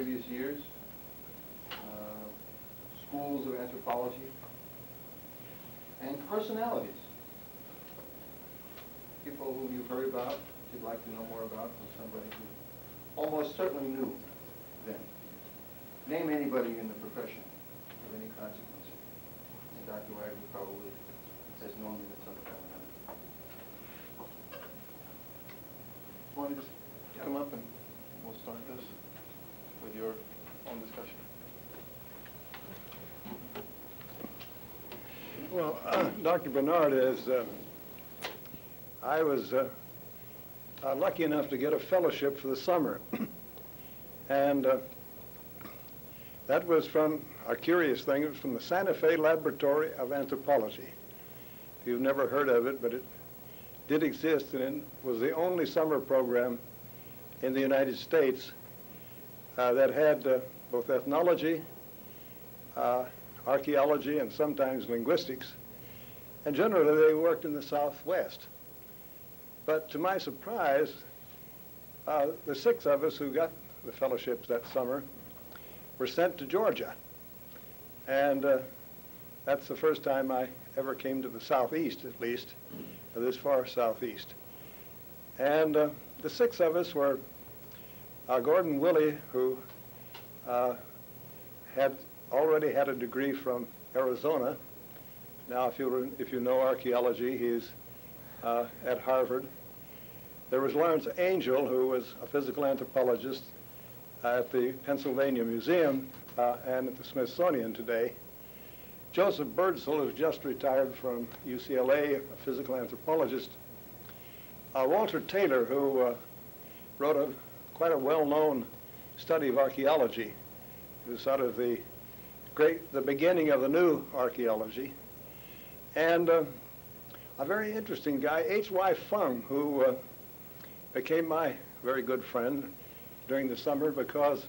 previous years, schools of anthropology, and personalities. People whom you've heard about, that you'd like to know more about, from somebody who almost certainly knew then. Name anybody in the profession of any consequence. And Dr. Wagley probably has known them at some time or another. Want to just come up and we'll start this with your own discussion. Well, Dr. Bernard I was lucky enough to get a fellowship for the summer. And that was from, a curious thing, it was from the Santa Fe Laboratory of Anthropology. You've never heard of it, but it did exist, and it was the only summer program in the United States that had both ethnology, archaeology, and sometimes linguistics. And generally, they worked in the Southwest. But to my surprise, the 6 of us who got the fellowships that summer were sent to Georgia. And that's the first time I ever came to the Southeast, at least, or this far Southeast. And the 6 of us were Gordon Willey, who had already had a degree from Arizona. Now, if you know archaeology, he's at Harvard. There was Lawrence Angel, who was a physical anthropologist at the Pennsylvania Museum and at the Smithsonian today. Joseph Birdsall, who's just retired from UCLA, a physical anthropologist. Walter Taylor, who wrote quite a well-known study of archaeology. It was sort of the beginning of the new archaeology. And a very interesting guy, H.Y. Fung, who became my very good friend during the summer because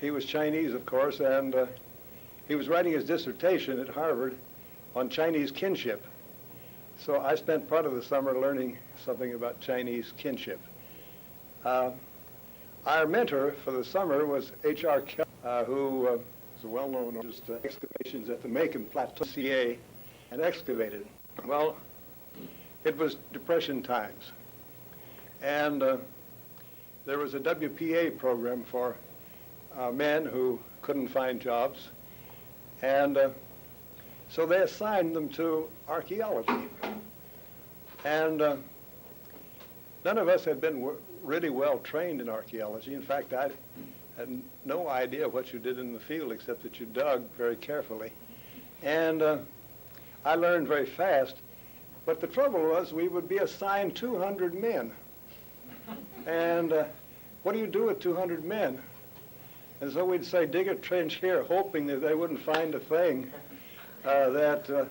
he was Chinese, of course, and he was writing his dissertation at Harvard on Chinese kinship. So I spent part of the summer learning something about Chinese kinship. Our mentor for the summer was H.R. Kelly, who was a well-known excavations at the Macon Plateau, CA, and excavated. Well, it was Depression times. And there was a WPA program for men who couldn't find jobs. And so they assigned them to archaeology. And none of us had been really well trained in archaeology. In fact, I had no idea what you did in the field except that you dug very carefully. And I learned very fast. But the trouble was we would be assigned 200 men. And what do you do with 200 men? And so we'd say, dig a trench here, hoping that they wouldn't find a thing, that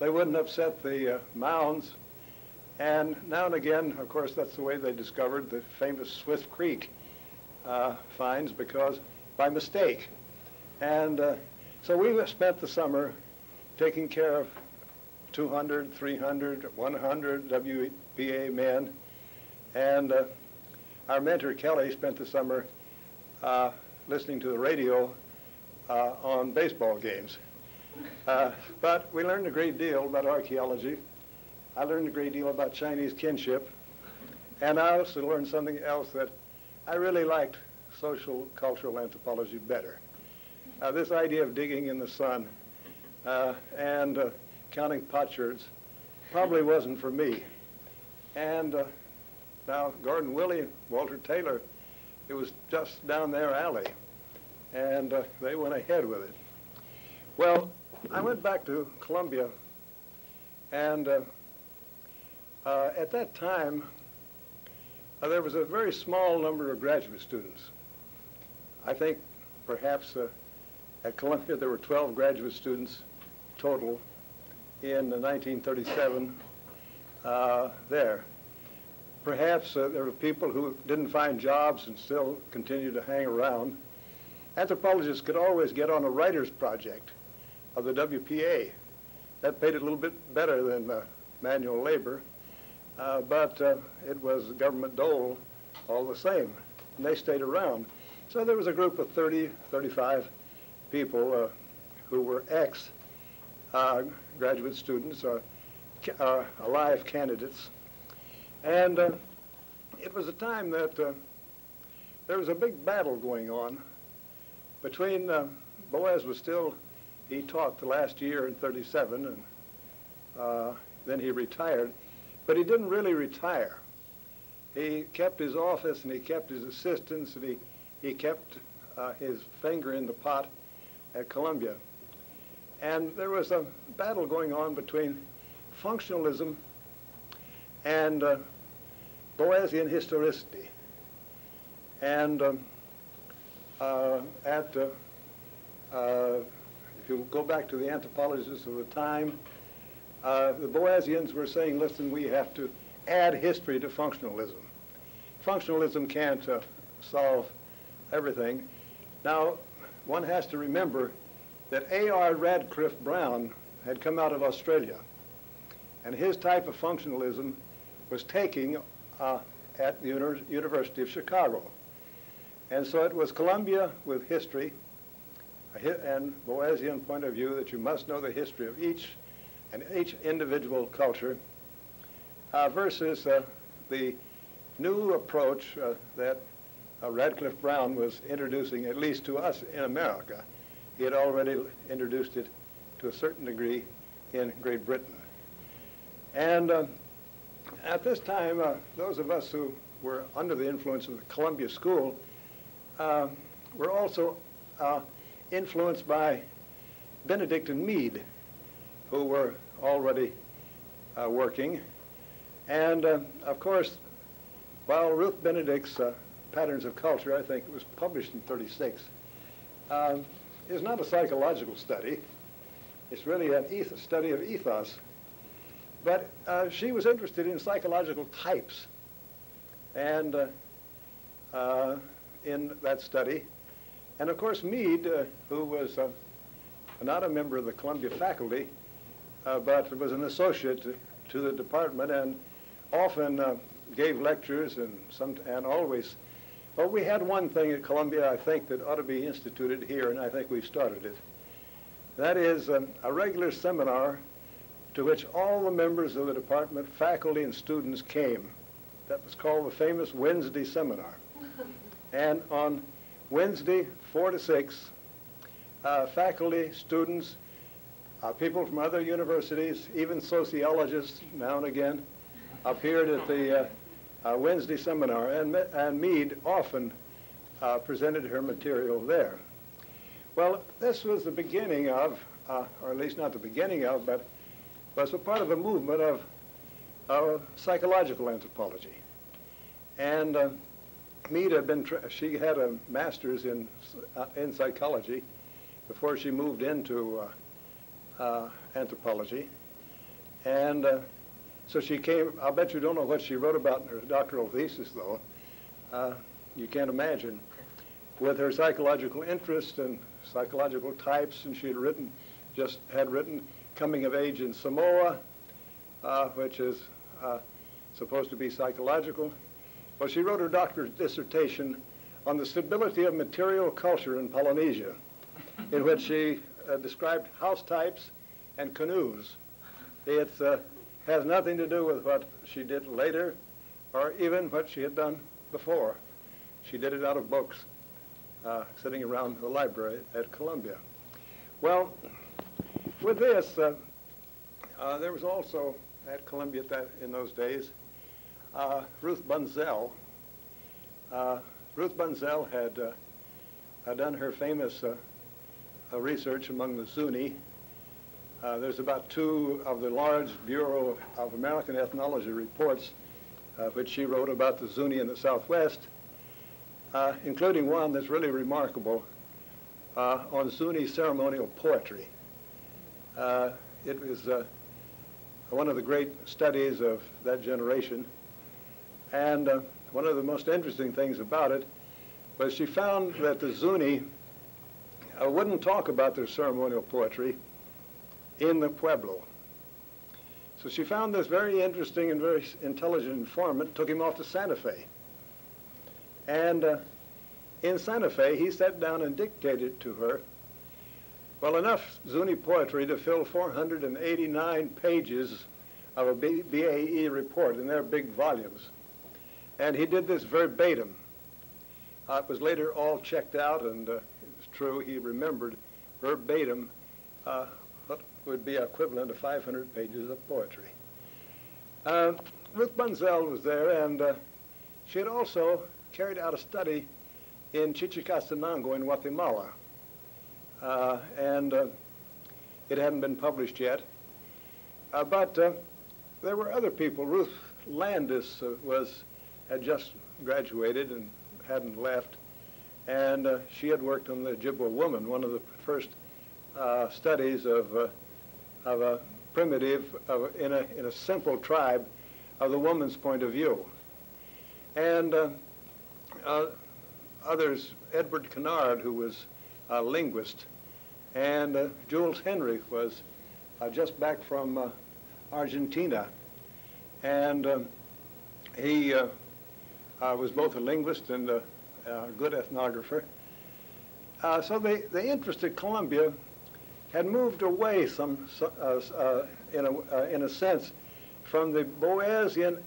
they wouldn't upset the mounds. And now and again, of course, that's the way they discovered the famous Swift Creek finds, because by mistake. And so we spent the summer taking care of 200, 300, 100 WPA men. And our mentor, Kelly, spent the summer listening to the radio on baseball games. But we learned a great deal about archaeology. I learned a great deal about Chinese kinship. And I also learned something else, that I really liked social cultural anthropology better. This idea of digging in the sun and counting potsherds probably wasn't for me. And now Gordon Willey and Walter Taylor, it was just down their alley. And they went ahead with it. Well, I went back to Columbia, and at that time, there was a very small number of graduate students. I think perhaps at Columbia there were 12 graduate students total in 1937 there. Perhaps there were people who didn't find jobs and still continued to hang around. Anthropologists could always get on a writer's project of the WPA. That paid a little bit better than manual labor, but it was government dole all the same, and they stayed around. So there was a group of 30, 35 people who were ex-graduate students or alive candidates. And it was a time that there was a big battle going on between, Boas was still, he taught the last year in 37, and then he retired, but he didn't really retire. He kept his office, and he kept his assistants, and he kept his finger in the pot at Columbia. And there was a battle going on between functionalism and Boasian historicity. And if you go back to the anthropologists of the time, the Boasians were saying, listen, we have to add history to functionalism. Functionalism can't solve everything. Now, one has to remember that A.R. Radcliffe Brown had come out of Australia, and his type of functionalism was taking at the University of Chicago. And so it was Columbia with history, and Boasian point of view that you must know the history of each individual culture, versus the new approach that Radcliffe Brown was introducing, at least to us in America. He had already introduced it to a certain degree in Great Britain. And at this time, those of us who were under the influence of the Columbia School were also influenced by Benedict and Mead, who were already working. And of course, while Ruth Benedict's Patterns of Culture, I think it was published in 36, is not a psychological study. It's really an study of ethos. But she was interested in psychological types. And in that study, and of course Mead, who was not a member of the Columbia faculty, but was an associate to the department and often gave lectures and always. Well, we had one thing at Columbia, I think, that ought to be instituted here, and I think we've started it. That is a regular seminar to which all the members of the department, faculty, and students came. That was called the famous Wednesday seminar. And on Wednesday, 4 to 6, faculty, students, people from other universities, even sociologists now and again, appeared at the Wednesday seminar, and Mead often presented her material there. Well, this was the beginning of, or at least not the beginning of, but was a part of a movement of psychological anthropology. And Mead had she had a master's in psychology before she moved into anthropology. And so she came, I'll bet you don't know what she wrote about in her doctoral thesis, though. You can't imagine. With her psychological interest and psychological types, and she had written Coming of Age in Samoa, which is supposed to be psychological. Well, she wrote her doctorate dissertation on the stability of material culture in Polynesia, in which she described house types and canoes. It has nothing to do with what she did later or even what she had done before. She did it out of books sitting around the library at Columbia. Well, with this, there was also at Columbia in those days Ruth Bunzell. Ruth Bunzell had done her famous research among the Zuni. There's about 2 of the large Bureau of American Ethnology reports which she wrote about the Zuni in the Southwest, including one that's really remarkable on Zuni ceremonial poetry. It was one of the great studies of that generation. And one of the most interesting things about it was she found that the Zuni wouldn't talk about their ceremonial poetry in the Pueblo. So she found this very interesting and very intelligent informant, took him off to Santa Fe. And in Santa Fe, he sat down and dictated to her, well, enough Zuni poetry to fill 489 pages of a BAE report, and they're big volumes. And he did this verbatim. It was later all checked out, and it was true. He remembered verbatim what would be equivalent to 500 pages of poetry. Ruth Bunzel was there, and she had also carried out a study in Chichicastenango in Guatemala. And it hadn't been published yet. But there were other people. Ruth Landis had just graduated and hadn't left. And she had worked on the Ojibwa woman, one of the first studies of a primitive, in a simple tribe, of the woman's point of view. And others, Edward Kennard, who was a linguist, and Jules Henry was just back from Argentina, and he was both a linguist and a good ethnographer. So the interest at Columbia had moved away in a sense from the Boasian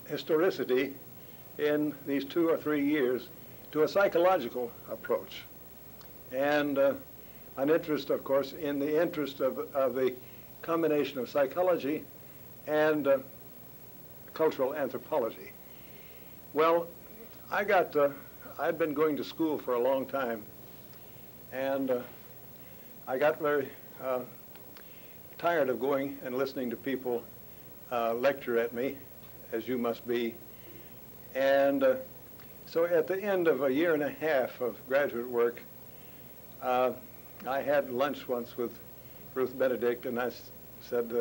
historicity in these 2 or 3 years to a psychological approach, and an interest, of course, in the interest of the combination of psychology and cultural anthropology. Well, I'd been going to school for a long time, and I got very tired of going and listening to people lecture at me, as you must be, and so at the end of a 1.5 years of graduate work, I had lunch once with Ruth Benedict, and I said,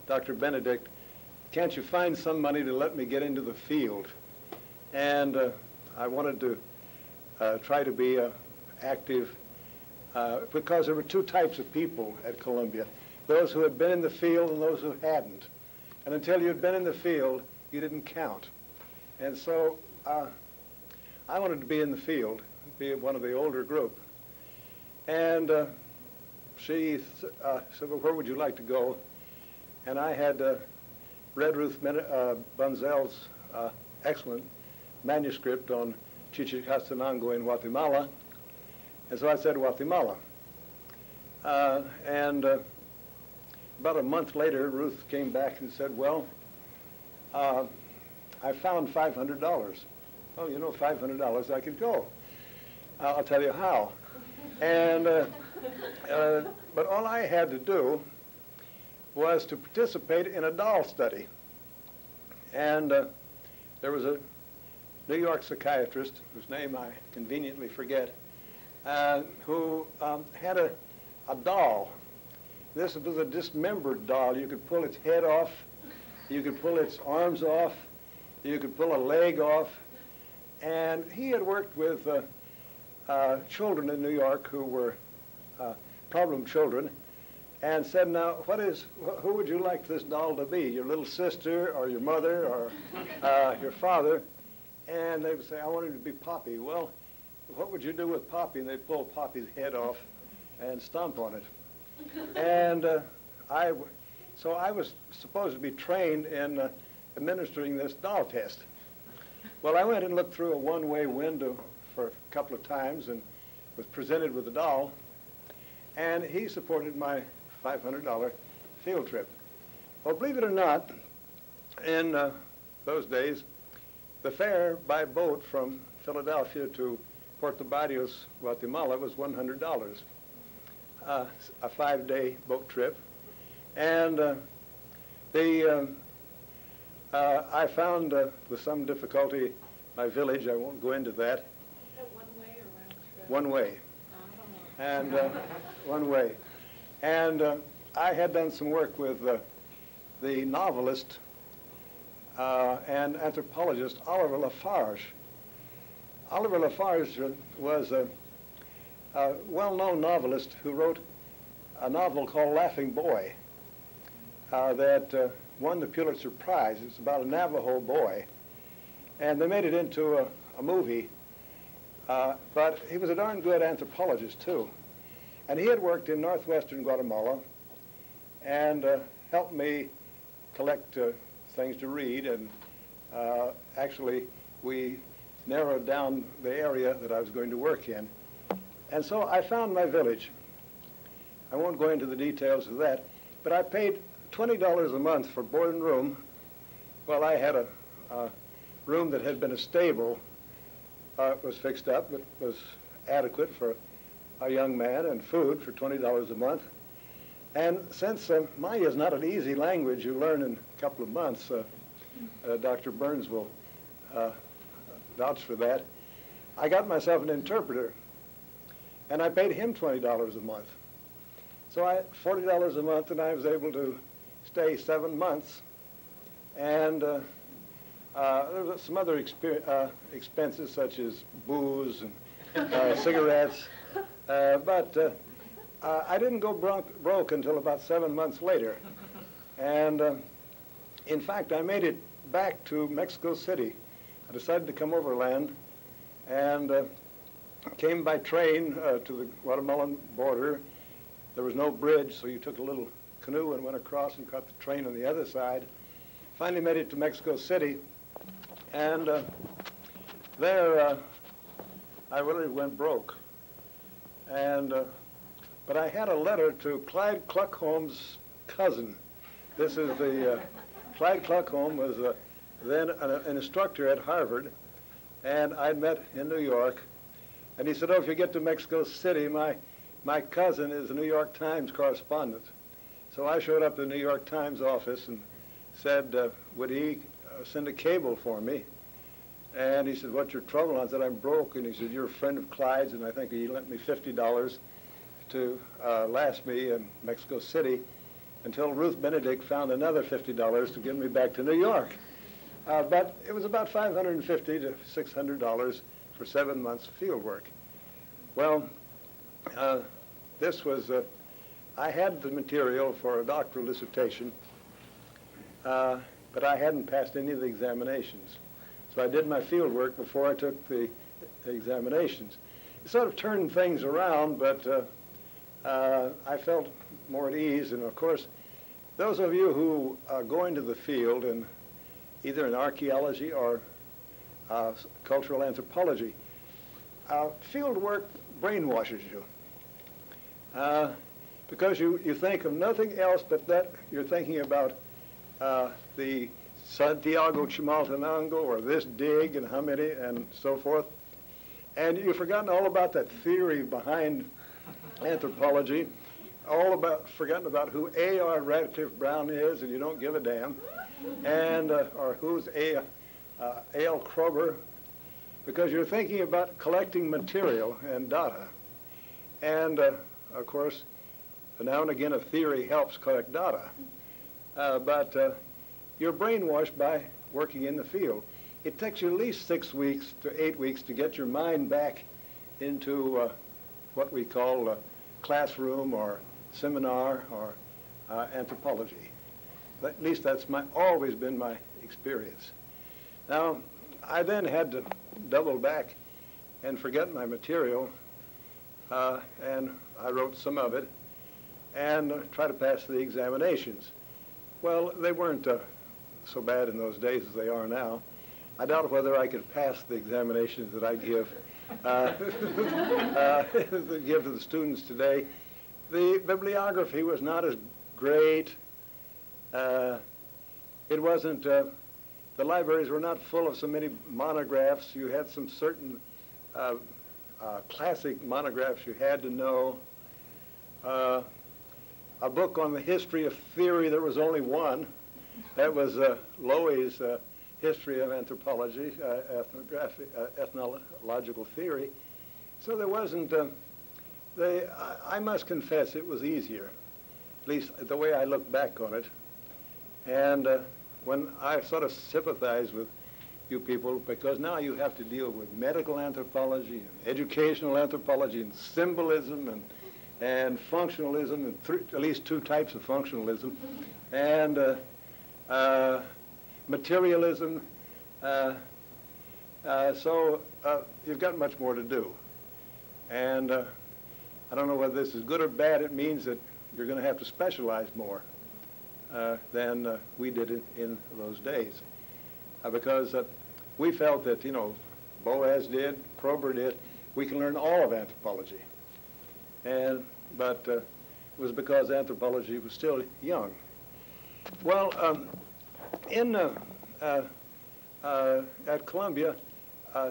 Dr. Benedict, can't you find some money to let me get into the field? And I wanted to try to be active because there were 2 types of people at Columbia, those who had been in the field and those who hadn't. And until you had been in the field, you didn't count. And so I wanted to be in the field, be one of the older group. And she said, well, where would you like to go? And I had read Ruth Bunzel's excellent manuscript on Chichicastenango in Guatemala. And so I said, Guatemala. And about a month later, Ruth came back and said, well, I found $500. Oh, you know, $500, I could go. I'll tell you how. And but all I had to do was to participate in a doll study. And there was a New York psychiatrist, whose name I conveniently forget, who had a doll. This was a dismembered doll. You could pull its head off, you could pull its arms off, you could pull a leg off. And he had worked with children in New York who were problem children, and said, now, who would you like this doll to be? Your little sister, or your mother, or your father? And they would say, I want him to be Poppy. Well, what would you do with Poppy? And they'd pull Poppy's head off and stomp on it. And so I was supposed to be trained in administering this doll test. Well, I went and looked through a one-way window for a couple of times and was presented with the doll, and he supported my $500 field trip. Well, believe it or not, in those days, the fare by boat from Philadelphia to Puerto Barrios, Guatemala, was $100, a 5-day boat trip. And I found, with some difficulty, my village. I won't go into that. Is that one way or round trip? One way. I don't know. And one way. And I had done some work with the novelist and anthropologist Oliver Lafarge. Oliver Lafarge was a well-known novelist who wrote a novel called Laughing Boy that won the Pulitzer Prize. It's about a Navajo boy. And they made it into a movie But he was a darn good anthropologist, too. And he had worked in northwestern Guatemala and helped me collect things to read. And actually, we narrowed down the area that I was going to work in. And so I found my village. I won't go into the details of that, but I paid $20 a month for board and room. Well, I had a room that had been a stable. It was fixed up, but was adequate for a young man, and food for $20 a month. And since Maya is not an easy language you learn in a couple of months, Dr. Burns will vouch for that, I got myself an interpreter, and I paid him $20 a month. So I had $40 a month, and I was able to stay 7 months. And there was some other expenses, such as booze and cigarettes. But I didn't go broke until about 7 months later. And in fact, I made it back to Mexico City. I decided to come overland and came by train to the Guatemalan border. There was no bridge, so you took a little canoe and went across and caught the train on the other side. Finally made it to Mexico City, and there I really went broke. And but I had a letter to Clyde Kluckholm's cousin. This is the Clyde Kluckholm was then an instructor at Harvard, and I'd met in New York. And he said, "Oh, if you get to Mexico City, my cousin is a New York Times correspondent." So I showed up at the New York Times office and said, would he send a cable for me? And he said, "What's your trouble?" I said, "I'm broke." And he said, "You're a friend of Clyde's," and I think he lent me $50 to last me in Mexico City until Ruth Benedict found another $50 to get me back to New York. But it was about $550 to $600 for 7 months of field work. Well, this was, I had the material for a doctoral dissertation, but I hadn't passed any of the examinations. So I did my field work before I took the examinations. It sort of turned things around, but I felt more at ease. And of course, those of you who go into the field, in either in archaeology or cultural anthropology, field work brainwashes you. Because you think of nothing else but that you're thinking about the Santiago Chimaltenango or this dig and how many and so forth. And you've forgotten all about that theory behind anthropology, forgotten about who A.R. Radcliffe Brown is, and you don't give a damn, and or who's A.L. Kroger, because you're thinking about collecting material and data. And of course, now and again a theory helps collect data, but you're brainwashed by working in the field. It takes you at least 6 weeks to 8 weeks to get your mind back into what we call classroom or seminar or anthropology. At least that's always been my experience. Now, I then had to double back and forget my material, and I wrote some of it and try to pass the examinations. Well, they weren't so bad in those days as they are now. I doubt whether I could pass the examinations that I give give to the students today. The bibliography was not as great. It wasn't, the libraries were not full of so many monographs. You had some certain classic monographs you had to know. A book on the history of theory, there was only one. That was Lowy's History of Anthropology, Ethnological Theory. So there wasn't, I must confess it was easier, at least the way I look back on it. And when I sort of sympathize with you people, because now you have to deal with medical anthropology and educational anthropology and symbolism and functionalism, and at least 2 types of functionalism, and materialism. So you've got much more to do. And I don't know whether this is good or bad. It means that you're going to have to specialize more than we did in those days. Because we felt that, you know, Boas did, Kroeber did, we can learn all of anthropology. But it was because anthropology was still young. Well, at Columbia,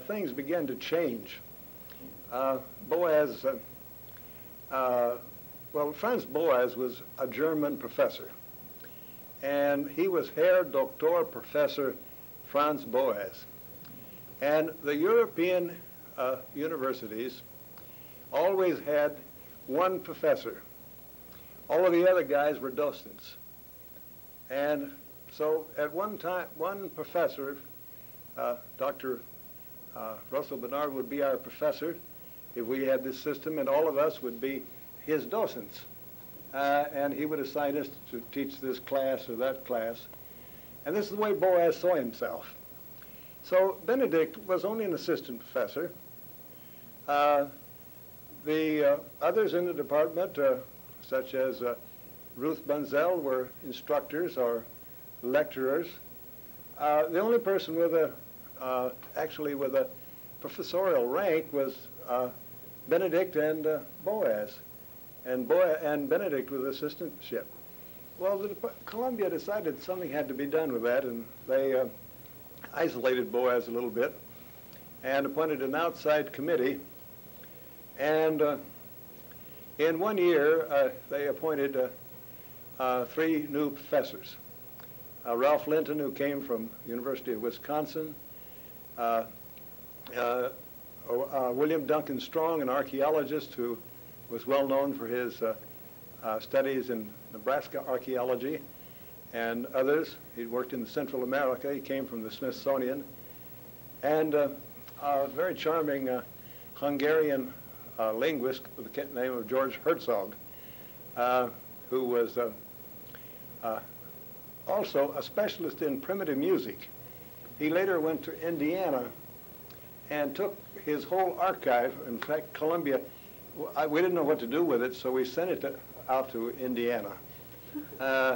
things began to change. Boas, well, Franz Boas was a German professor, and he was Herr Doctor Professor Franz Boas. And the European universities always had one professor. All of the other guys were docents. And so at one time, one professor, Dr. Russell Bernard would be our professor if we had this system, and all of us would be his docents. And he would assign us to teach this class or that class. And this is the way Boas saw himself. So Benedict was only an assistant professor. The others in the department, such as Ruth Bunzel, were instructors or lecturers. The only person with actually with a professorial rank was Benedict and Boas. And Benedict was assistantship. Well, Columbia decided something had to be done with that, and they isolated Boas a little bit and appointed an outside committee. And in 1 year, they appointed 3 new professors. Ralph Linton, who came from University of Wisconsin, William Duncan Strong, an archaeologist who was well known for his studies in Nebraska archaeology, and others. He'd worked in Central America. He came from the Smithsonian. And a very charming Hungarian linguist with the name of George Herzog, who was also a specialist in primitive music. He later went to Indiana and took his whole archive. In fact, Columbia, we didn't know what to do with it, so we sent it out to Indiana.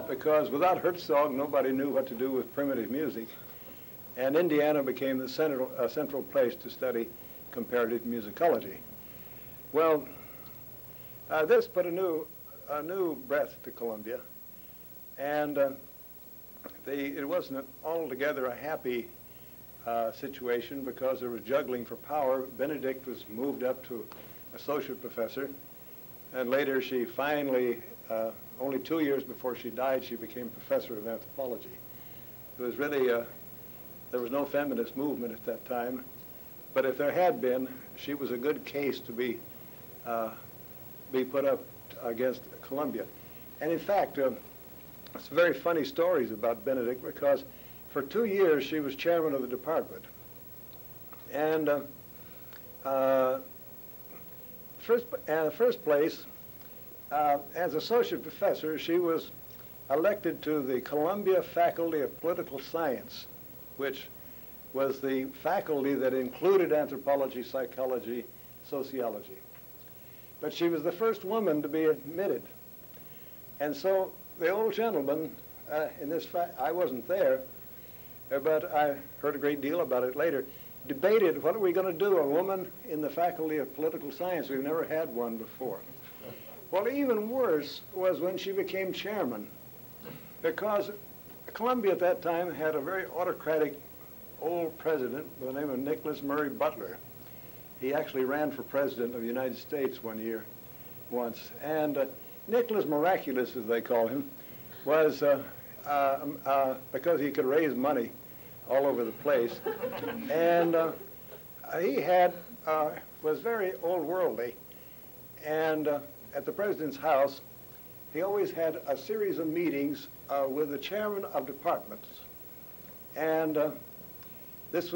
Because without Herzog, nobody knew what to do with primitive music. And Indiana became the central place to study comparative musicology. Well, this put a new breath to Columbia, and it wasn't altogether a happy situation because there was juggling for power. Benedict was moved up to associate professor, and later she finally, only 2 years before she died, she became professor of anthropology. It was really, there was no feminist movement at that time, but if there had been, she was a good case to be put up against Columbia. And in fact, it's very funny stories about Benedict, because for 2 years she was chairman of the department. And first place, as associate professor, she was elected to the Columbia Faculty of Political Science, which was the faculty that included anthropology, psychology, sociology. But she was the first woman to be admitted. And so the old gentleman, in this fact, I wasn't there, but I heard a great deal about it later, debated, what are we going to do, a woman in the Faculty of Political Science? We've never had one before. Well, even worse was when she became chairman, because Columbia at that time had a very autocratic old president by the name of Nicholas Murray Butler. He actually ran for president of the United States once. And Nicholas Miraculous, as they call him, was, because he could raise money all over the place, and he was very old worldly, and at the president's house, he always had a series of meetings with the chairman of departments, and this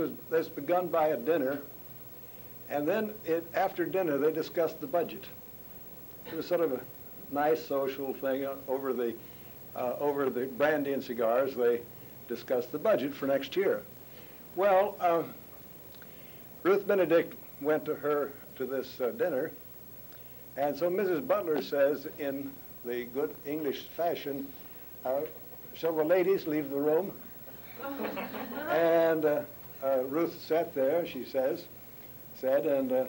begun by a dinner, and then after dinner they discussed the budget. It was sort of a nice social thing. Over the brandy and cigars, they discussed the budget for next year. Well, Ruth Benedict went to this dinner, and so Mrs. Butler says in the good English fashion, shall the ladies leave the room? And Ruth sat there, she said, and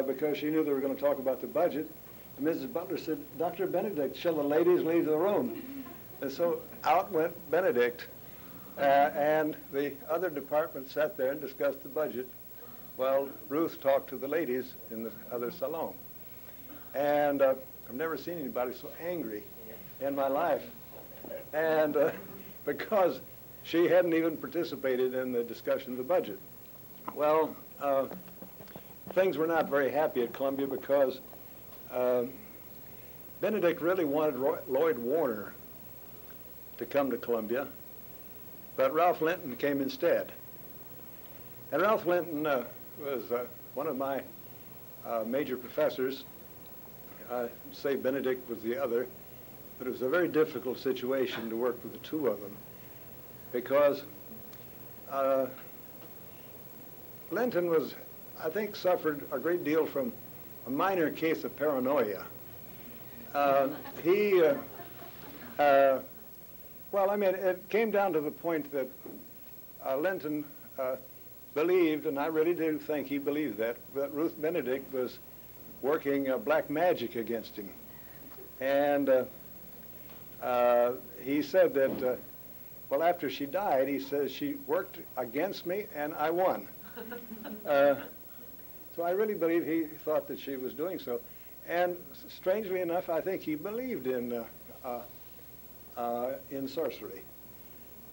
because she knew they were going to talk about the budget, Mrs. Butler said, Dr. Benedict, shall the ladies leave the room? And so out went Benedict, and the other department sat there and discussed the budget while Ruth talked to the ladies in the other salon. And I've never seen anybody so angry in my life. And because she hadn't even participated in the discussion of the budget. Well, things were not very happy at Columbia because Benedict really wanted Lloyd Warner to come to Columbia, but Ralph Linton came instead. And Ralph Linton was one of my major professors. Say Benedict was the other, but it was a very difficult situation to work with the two of them because Linton was, I think, suffered a great deal from a minor case of paranoia. Well, I mean, it came down to the point that Linton believed, and I really do think he believed that Ruth Benedict was working black magic against him. And he said that, well, after she died, he says, she worked against me and I won. So I really believe he thought that she was doing so. And strangely enough, I think he believed in sorcery.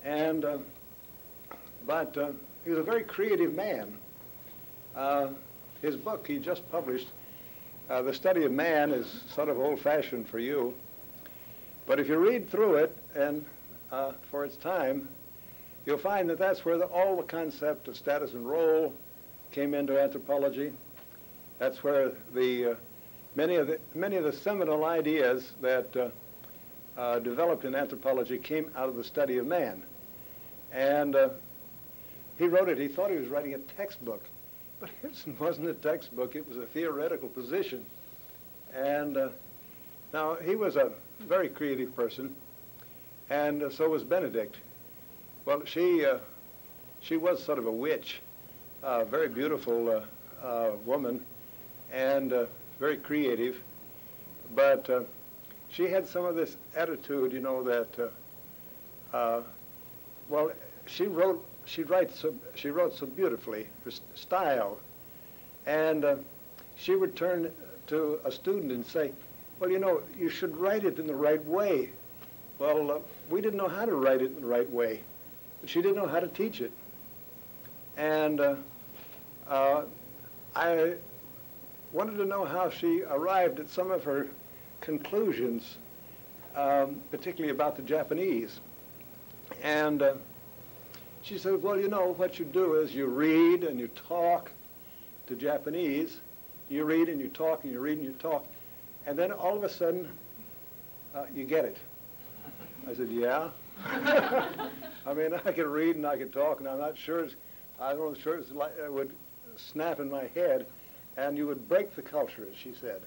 And, but he was a very creative man. His book he just published, The Study of Man, is sort of old-fashioned for you. But if you read through it, and for its time, you'll find that that's where all the concept of status and role came into anthropology. That's where the many of the seminal ideas that developed in anthropology came out of the study of man. And he wrote it. He thought he was writing a textbook, but it wasn't a textbook. It was a theoretical position. And now he was a very creative person, and so was Benedict. Well, she was sort of a witch, very beautiful woman, and very creative, but she had some of this attitude, you know, that well, she wrote so beautifully, her style, and she would turn to a student and say, well, you know, you should write it in the right way. Well, we didn't know how to write it in the right way, but she didn't know how to teach it. And I wanted to know how she arrived at some of her conclusions, particularly about the Japanese. And she said, well, you know, what you do is you read and you talk to Japanese. You read and you talk and you read and you talk. And then all of a sudden, you get it. I said, yeah. I mean, I could read and I could talk, and I'm not sure, I don't know, sure it's like it would snap in my head, and you would break the culture, as she said.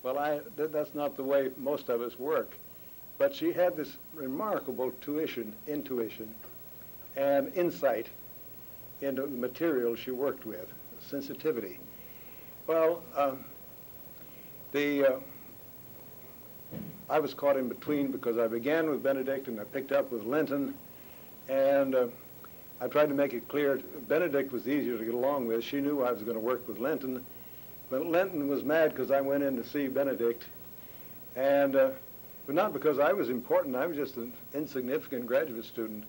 Well, that's not the way most of us work. But she had this remarkable intuition, and insight into the material she worked with, sensitivity. Well, I was caught in between because I began with Benedict and I picked up with Linton, and I tried to make it clear Benedict was easier to get along with. She knew I was going to work with Linton, but Linton was mad because I went in to see Benedict, and but not because I was important. I was just an insignificant graduate student,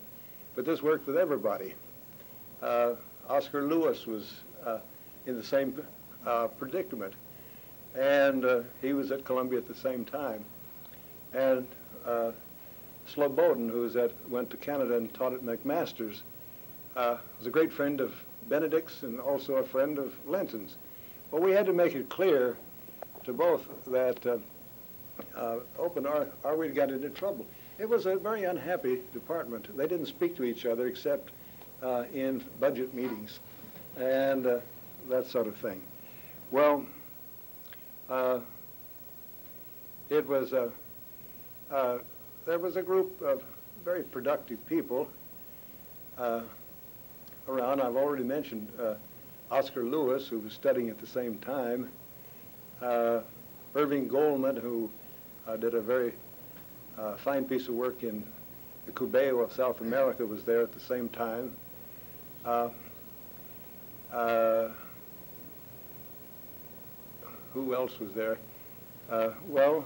but this worked with everybody. Oscar Lewis was in the same predicament, and he was at Columbia at the same time. And Slobodan, who went to Canada and taught at McMaster's, was a great friend of Benedict's and also a friend of Linton's. Well, we had to make it clear to both that open or we'd got into trouble. It was a very unhappy department. They didn't speak to each other except in budget meetings. and that sort of thing. Well, it was there was a group of very productive people around. I've already mentioned Oscar Lewis, who was studying at the same time, Irving Goldman, who did a very fine piece of work in the Cubeo of South America, was there at the same time. Who else was there? Well,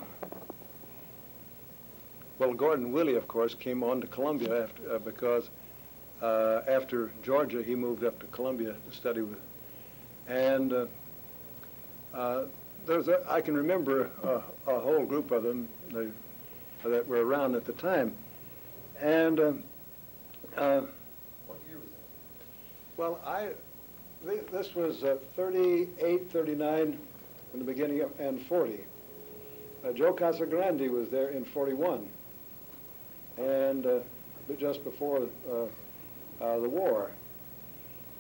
Gordon Willey, of course, came on to Columbia after, because after Georgia, he moved up to Columbia to study with. And I can remember a whole group of them that were around at the time. And What year was that? well, this was 38, 39 in the beginning of, and 40. Joe Casagrande was there in 41, and just before the war.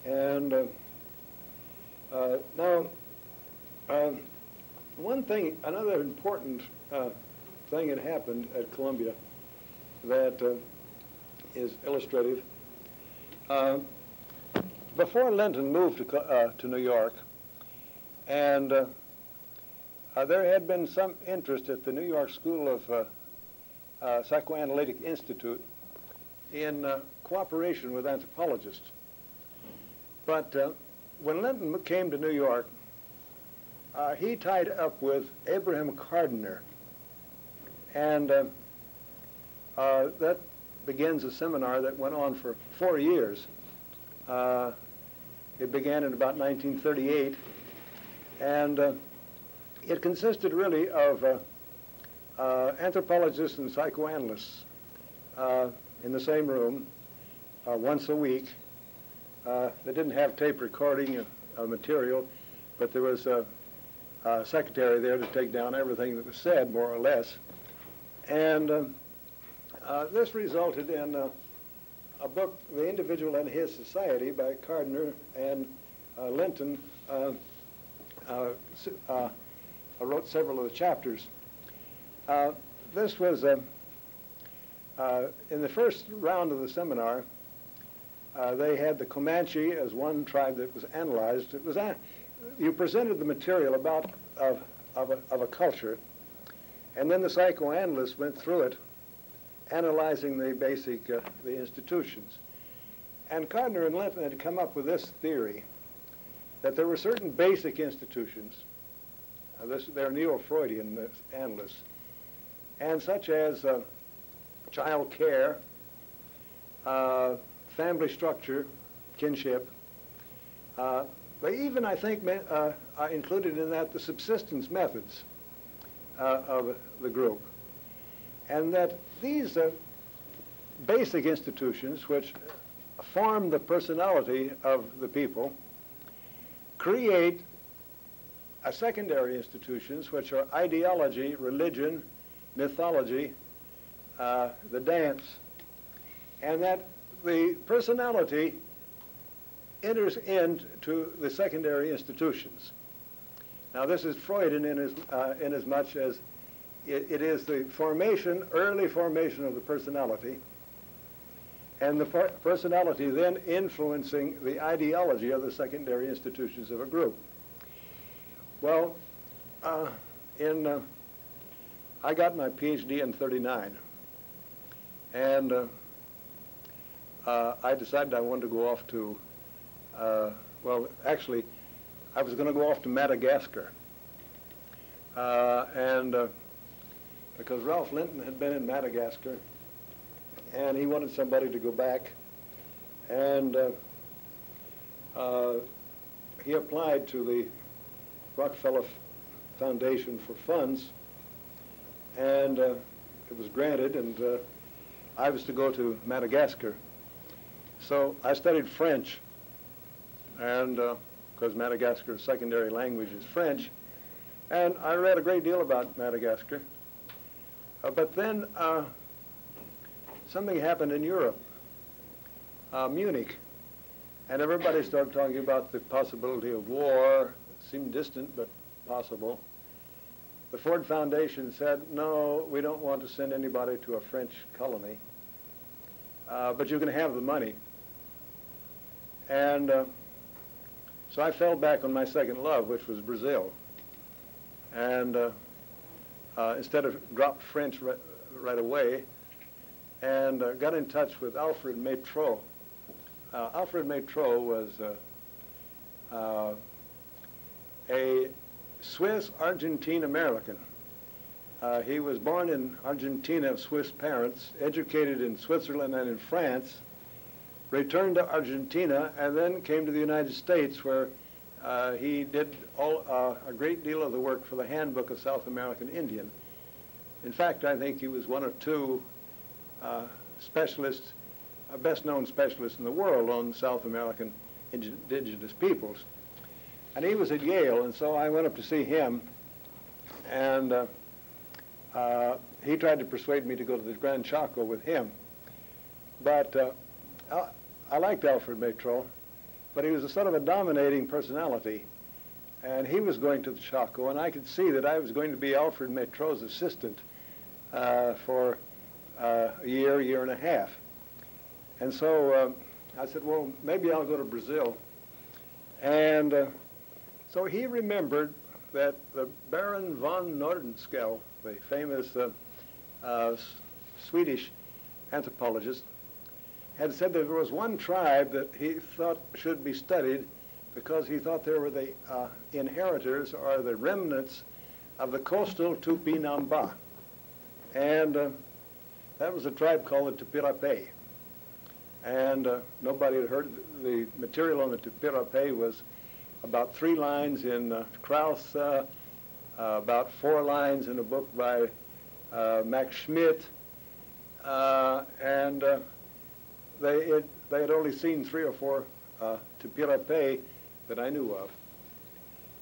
And now, another important thing had happened at Columbia that is illustrative. Before Linton moved to New York, and there had been some interest at the New York School of Psychoanalytic Institute in cooperation with anthropologists. But when Linton came to New York, he tied up with Abraham Gardner, and that begins a seminar that went on for 4 years. It began in about 1938, and it consisted really of anthropologists and psychoanalysts in the same room once a week. They didn't have tape recording material, but there was a secretary there to take down everything that was said, more or less. And this resulted in a book, The Individual and His Society, by Gardner, and Linton wrote several of the chapters. This was, in the first round of the seminar, they had the Comanche as one tribe that was analyzed. It was you presented the material of a culture, and then the psychoanalysts went through it, analyzing the basic the institutions. And Gardner and Linton had come up with this theory that there were certain basic institutions. They're neo-Freudian analysts, and such as child care, family structure, kinship. They even, I think, included in that the subsistence methods of the group. And that these basic institutions, which form the personality of the people, create secondary institutions, which are ideology, religion, mythology, the dance, and that the personality enters into the secondary institutions. Now, this is Freudian in as much as it is the early formation of the personality, and the personality then influencing the ideology of the secondary institutions of a group. Well, I got my PhD in '39, and I decided I wanted to go off to, well, actually, I was going to go off to Madagascar, and because Ralph Linton had been in Madagascar, and he wanted somebody to go back, and he applied to the Rockefeller Foundation for funds, and it was granted, and I was to go to Madagascar. So I studied French, and because Madagascar's secondary language is French, and I read a great deal about Madagascar. But then something happened in Europe, Munich, And everybody started talking about the possibility of war. It seemed distant, but possible. The Ford Foundation said, no, we don't want to send anybody to a French colony, but you can have the money. And so I fell back on my second love, which was Brazil. And instead of dropped French right away, and got in touch with Alfred Métraux. Alfred Métraux was a Swiss Argentine American. He was born in Argentina of Swiss parents, educated in Switzerland and in France, returned to Argentina, and then came to the United States, where he did a great deal of the work for the Handbook of South American Indian. In fact, I think he was one of two specialists, best-known specialists in the world on South American indigenous peoples. And he was at Yale, and so I went up to see him, and he tried to persuade me to go to the Gran Chaco with him. But I liked Alfred Métraux, but he was a sort of a dominating personality, and he was going to the Chaco, and I could see that I was going to be Alfred Métraux's assistant for a year and a half. And so I said, well, maybe I'll go to Brazil. And so he remembered that the Baron von Nordenskjöld, the famous Swedish anthropologist, had said that there was one tribe that he thought should be studied because he thought they were the inheritors or the remnants of the coastal Tupinamba. And that was a tribe called the Tapirapé. And nobody had heard. The material on the Tapirapé was about 3 lines in Krauss, about 4 lines in a book by Max Schmidt, and they had only seen 3 or 4 Tapirapé that I knew of.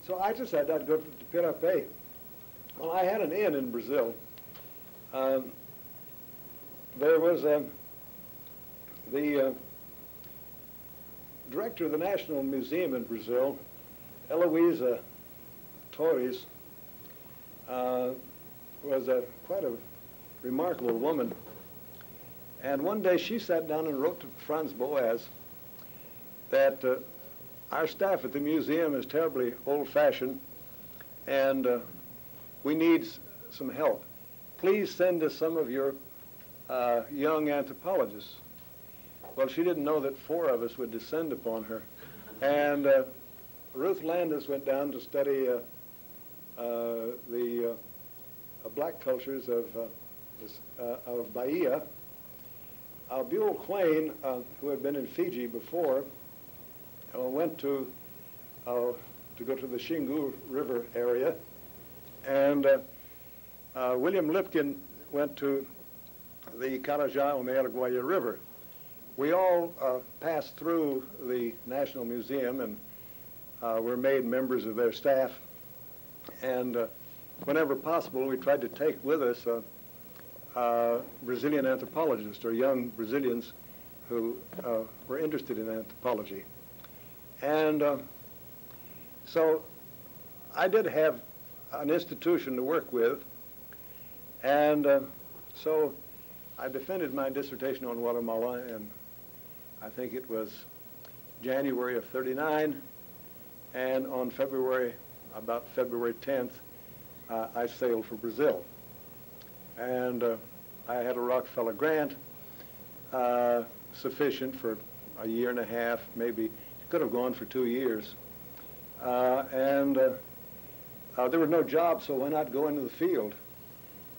So I decided I'd go to Tapirapé. Well, I had an inn in Brazil. There was the director of the National Museum in Brazil, Eloisa Torres, was quite a remarkable woman. And one day she sat down and wrote to Franz Boas that our staff at the museum is terribly old-fashioned and we need some help. Please send us some of your young anthropologists. Well, she didn't know that 4 of us would descend upon her. And Ruth Landis went down to study the black cultures of Bahia. Buell Quain, who had been in Fiji before, went to go to the Xingu River area. And William Lipkin went to the Carajá-Omearguaya River. We all passed through the National Museum and were made members of their staff. And whenever possible, we tried to take with us Brazilian anthropologists or young Brazilians who were interested in anthropology. And so I did have an institution to work with, and so I defended my dissertation on Guatemala, and I think it was January of '39, and on about February 10th, I sailed for Brazil. And I had a Rockefeller grant sufficient for a year and a half, maybe. It could have gone for 2 years. And there were no jobs, so why not go into the field?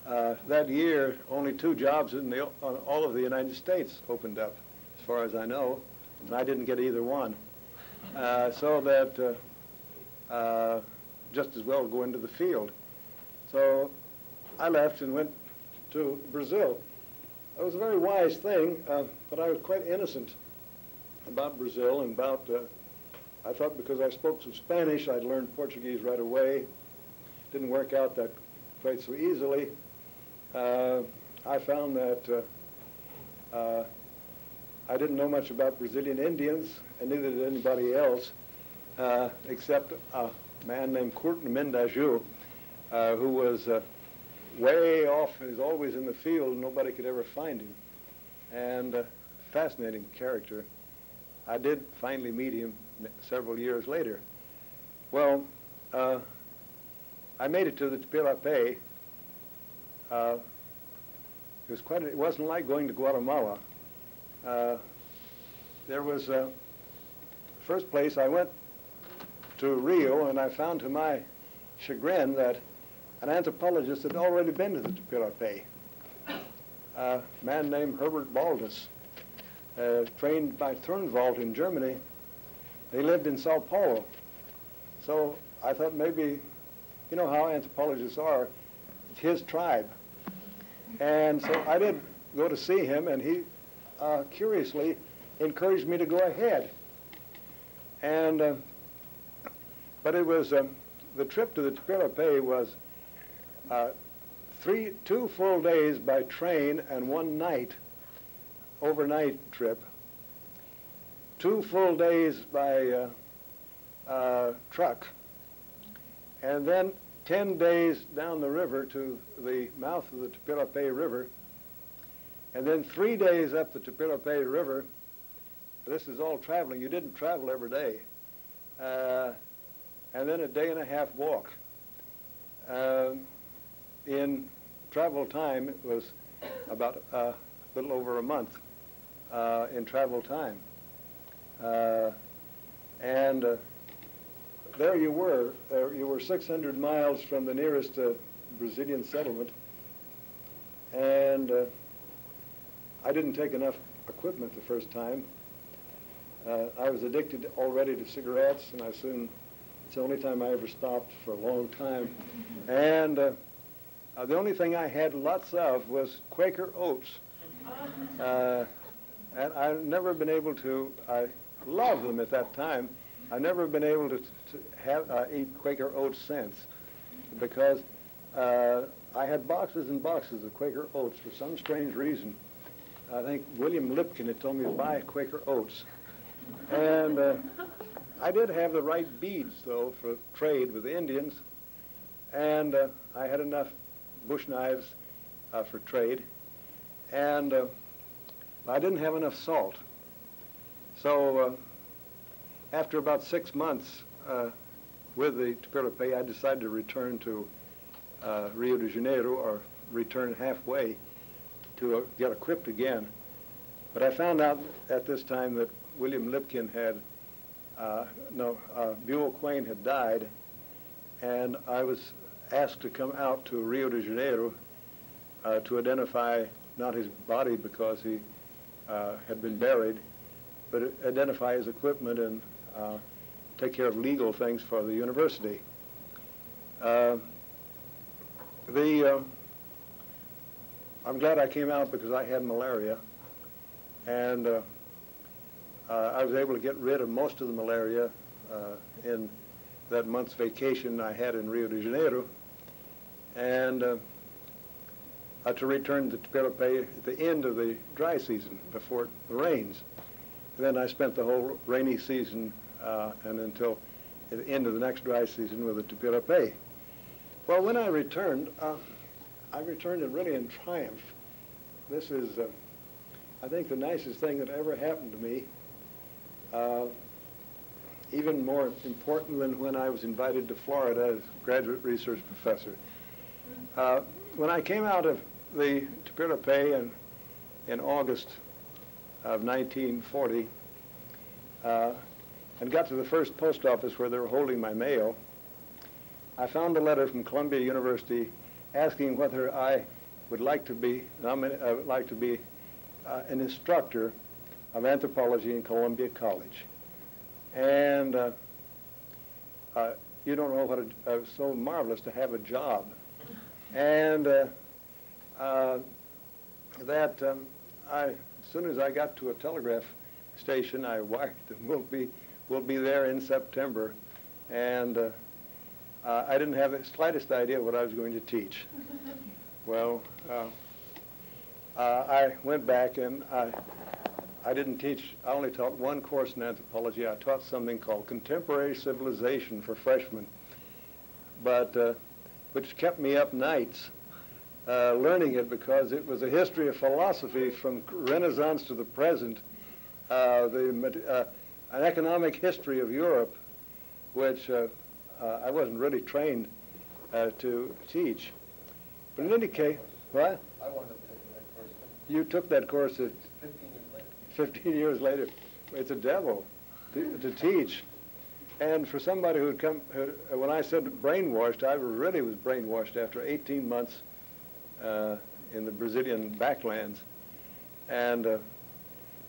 That year, only 2 jobs in all of the United States opened up, as far as I know, and I didn't get either one. So that just as well go into the field. So I left and went to Brazil. It was a very wise thing, but I was quite innocent about Brazil and about, I thought because I spoke some Spanish, I'd learn Portuguese right away. Didn't work out that quite so easily. I found that I didn't know much about Brazilian Indians, and neither did anybody else, except a man named Curtin Mindaju, who was way off. He was always in the field. Nobody could ever find him. And fascinating character. I did finally meet him several years later. Well, I made it to the Tapirapé. It wasn't like going to Guatemala. There was first place I went to Rio, and I found to my chagrin that an anthropologist had already been to the Tapirapé. A man named Herbert Baldus, trained by Thurnwald in Germany. He lived in Sao Paulo. So I thought maybe, you know how anthropologists are, it's his tribe. And so I did go to see him, and he curiously encouraged me to go ahead. And but it was the trip to the Tapirapé was 2 full days by train and 1 night, overnight trip. 2 full days by truck, and then 10 days down the river to the mouth of the Tapirapé River, and then 3 days up the Tapirapé River. This is all traveling. You didn't travel every day. And then a day and a half walk. In travel time, it was about a little over a month in travel time. And there you were. You were 600 miles from the nearest Brazilian settlement. And I didn't take enough equipment the first time. I was addicted already to cigarettes, and it's the only time I ever stopped for a long time. And the only thing I had lots of was Quaker oats. And I've never been able to, I loved them at that time. I've never been able to eat Quaker oats since, because I had boxes and boxes of Quaker oats for some strange reason. I think William Lipkin had told me to buy Quaker oats. And I did have the right beads, though, for trade with the Indians, and I had enough bush knives for trade, and I didn't have enough salt. So after about 6 months with the Tapirapé, I decided to return to Rio de Janeiro, or return halfway to get equipped again. But I found out at this time that William Lipkin had, Buell Quain had died, and I was asked to come out to Rio de Janeiro to identify not his body because he had been buried, but identify his equipment and take care of legal things for the university. I'm glad I came out because I had malaria, and I was able to get rid of most of the malaria in that month's vacation I had in Rio de Janeiro, and to return to Tapirapé at the end of the dry season before it rains. And then I spent the whole rainy season and until the end of the next dry season with the Tapirapé. Well, when I returned really in triumph. This is, I think, the nicest thing that ever happened to me. Even more important than when I was invited to Florida as graduate research professor. When I came out of the Tapirapé in August of 1940 and got to the first post office where they were holding my mail, I found a letter from Columbia University asking whether I would like to be an instructor of anthropology in Columbia College. And you don't know what it's so marvelous to have a job. And as soon as I got to a telegraph station, I wired them, we'll be there in September. And I didn't have the slightest idea what I was going to teach. Well, I went back and I didn't teach, I only taught one course in anthropology. I taught something called Contemporary Civilization for freshmen, but which kept me up nights learning it, because it was a history of philosophy from Renaissance to the present, an economic history of Europe, which I wasn't really trained to teach. But in any case, what? I wound up taking that course. You took that course at 15 years later. 15 years later. It's a devil to teach. And for somebody who'd come, when I said brainwashed, I really was brainwashed after 18 months in the Brazilian backlands. And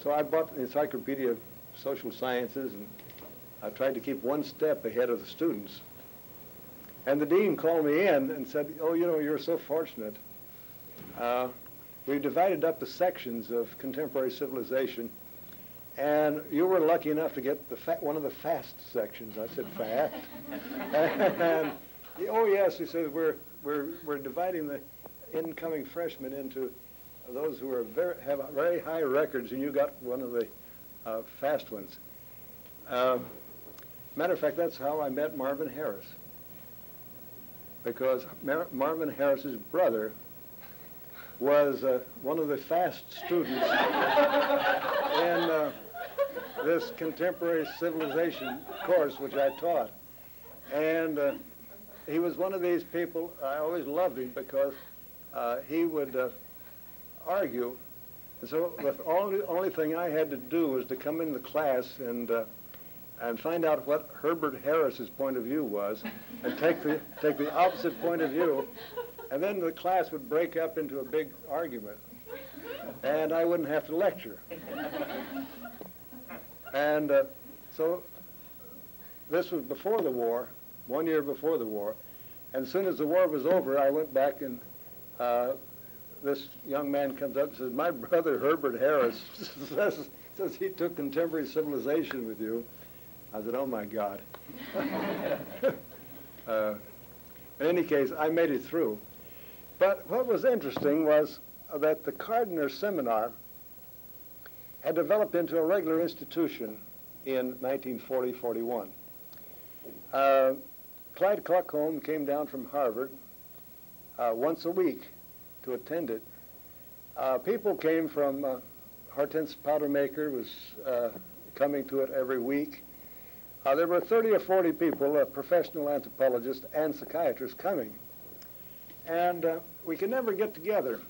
so I bought the Encyclopedia of Social Sciences, and I tried to keep one step ahead of the students. And the dean called me in and said, oh, you know, you're so fortunate. We divided up the sections of contemporary civilization, and you were lucky enough to get one of the fast sections. I said, fast? And oh, yes, he said, we're dividing the incoming freshmen into those who have very high records, and you got one of the fast ones. Matter of fact, that's how I met Marvin Harris, because Marvin Harris's brother was one of the fast students in this contemporary civilization course which I taught. And he was one of these people. I always loved him because he would argue. And so the only thing I had to do was to come into the class and find out what Herbert Harris's point of view was, and take the opposite point of view, and then the class would break up into a big argument, and I wouldn't have to lecture. And so this was before the war, 1 year before the war, and as soon as the war was over, I went back, and this young man comes up and says, my brother Herbert Harris says he took contemporary civilization with you. I said, oh my God. In any case, I made it through. But what was interesting was that the Carder seminar had developed into a regular institution in 1940-41. Clyde Kluckholm came down from Harvard once a week to attend it. People came from, Hortense Powdermaker was coming to it every week. There were 30 or 40 people, professional anthropologists and psychiatrists, coming. And we could never get together.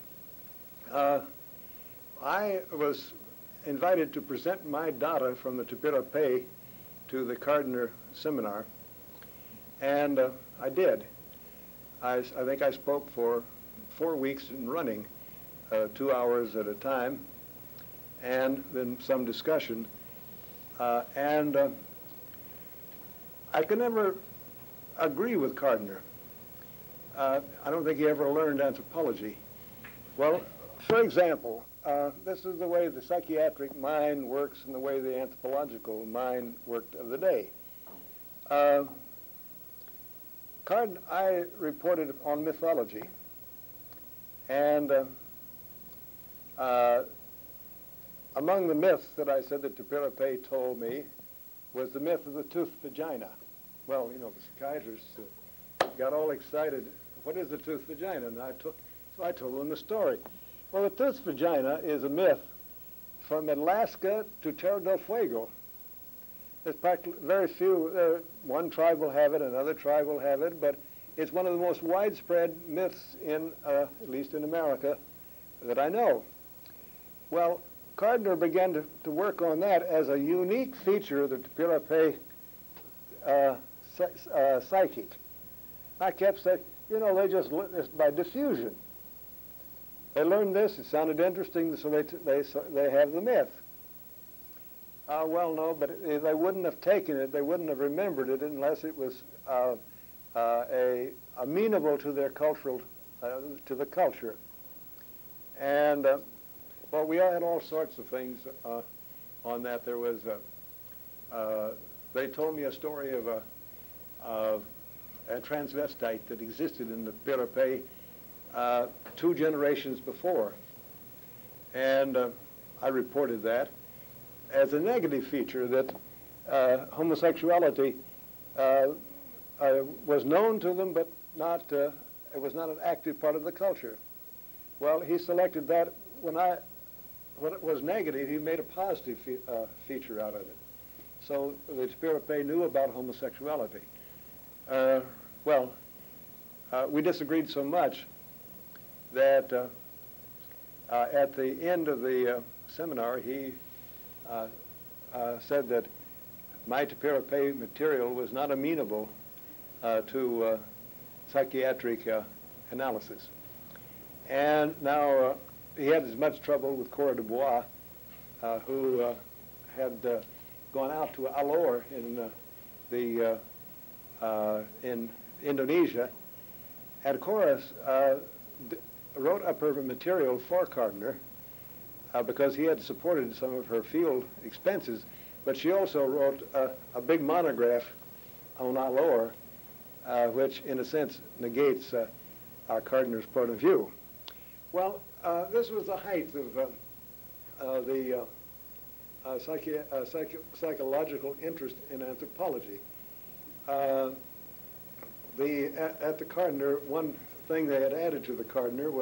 I was invited to present my data from the Tapirapé to the Carder seminar, and I did. I think I spoke for 4 weeks in running, 2 hours at a time, and then some discussion. I could never agree with Carder. I don't think he ever learned anthropology. Well, for example, this is the way the psychiatric mind works and the way the anthropological mind worked of the day. I reported on mythology, and among the myths that I said that Tapirapé told me was the myth of the toothed vagina. Well, you know, the psychiatrists got all excited. What is the toothed vagina? And so I told them the story. Well, the toothed vagina is a myth from Alaska to Tierra del Fuego. There's very few. One tribe will have it, another tribe will have it, but it's one of the most widespread myths in, at least in America, that I know. Well, Carder began to work on that as a unique feature of the Tapirapé psychic. I kept saying, you know, they just learned this by diffusion. They learned this, it sounded interesting, so they have the myth. Well, no, but they wouldn't have taken it, they wouldn't have remembered it unless it was amenable to their cultural, to the culture. And well, we had all sorts of things on that. There was, they told me a story of a transvestite that existed in the Tapirapé 2 generations before. And I reported that. as a negative feature that homosexuality was known to them, but not it was not an active part of the culture. Well, he selected that when it was negative, he made a positive feature out of it. So the Tapirapé knew about homosexuality. We disagreed so much that at the end of the seminar, he said that my Tapirapé material was not amenable to psychiatric analysis. And now he had as much trouble with Cora du Bois, who had gone out to Alor in Indonesia, and Cora wrote up her material for Carder because he had supported some of her field expenses, but she also wrote a big monograph on Alor, which in a sense negates Carder's point of view. Well, this was the height of the psychological interest in anthropology. At the Carder, one thing they had added to the Carder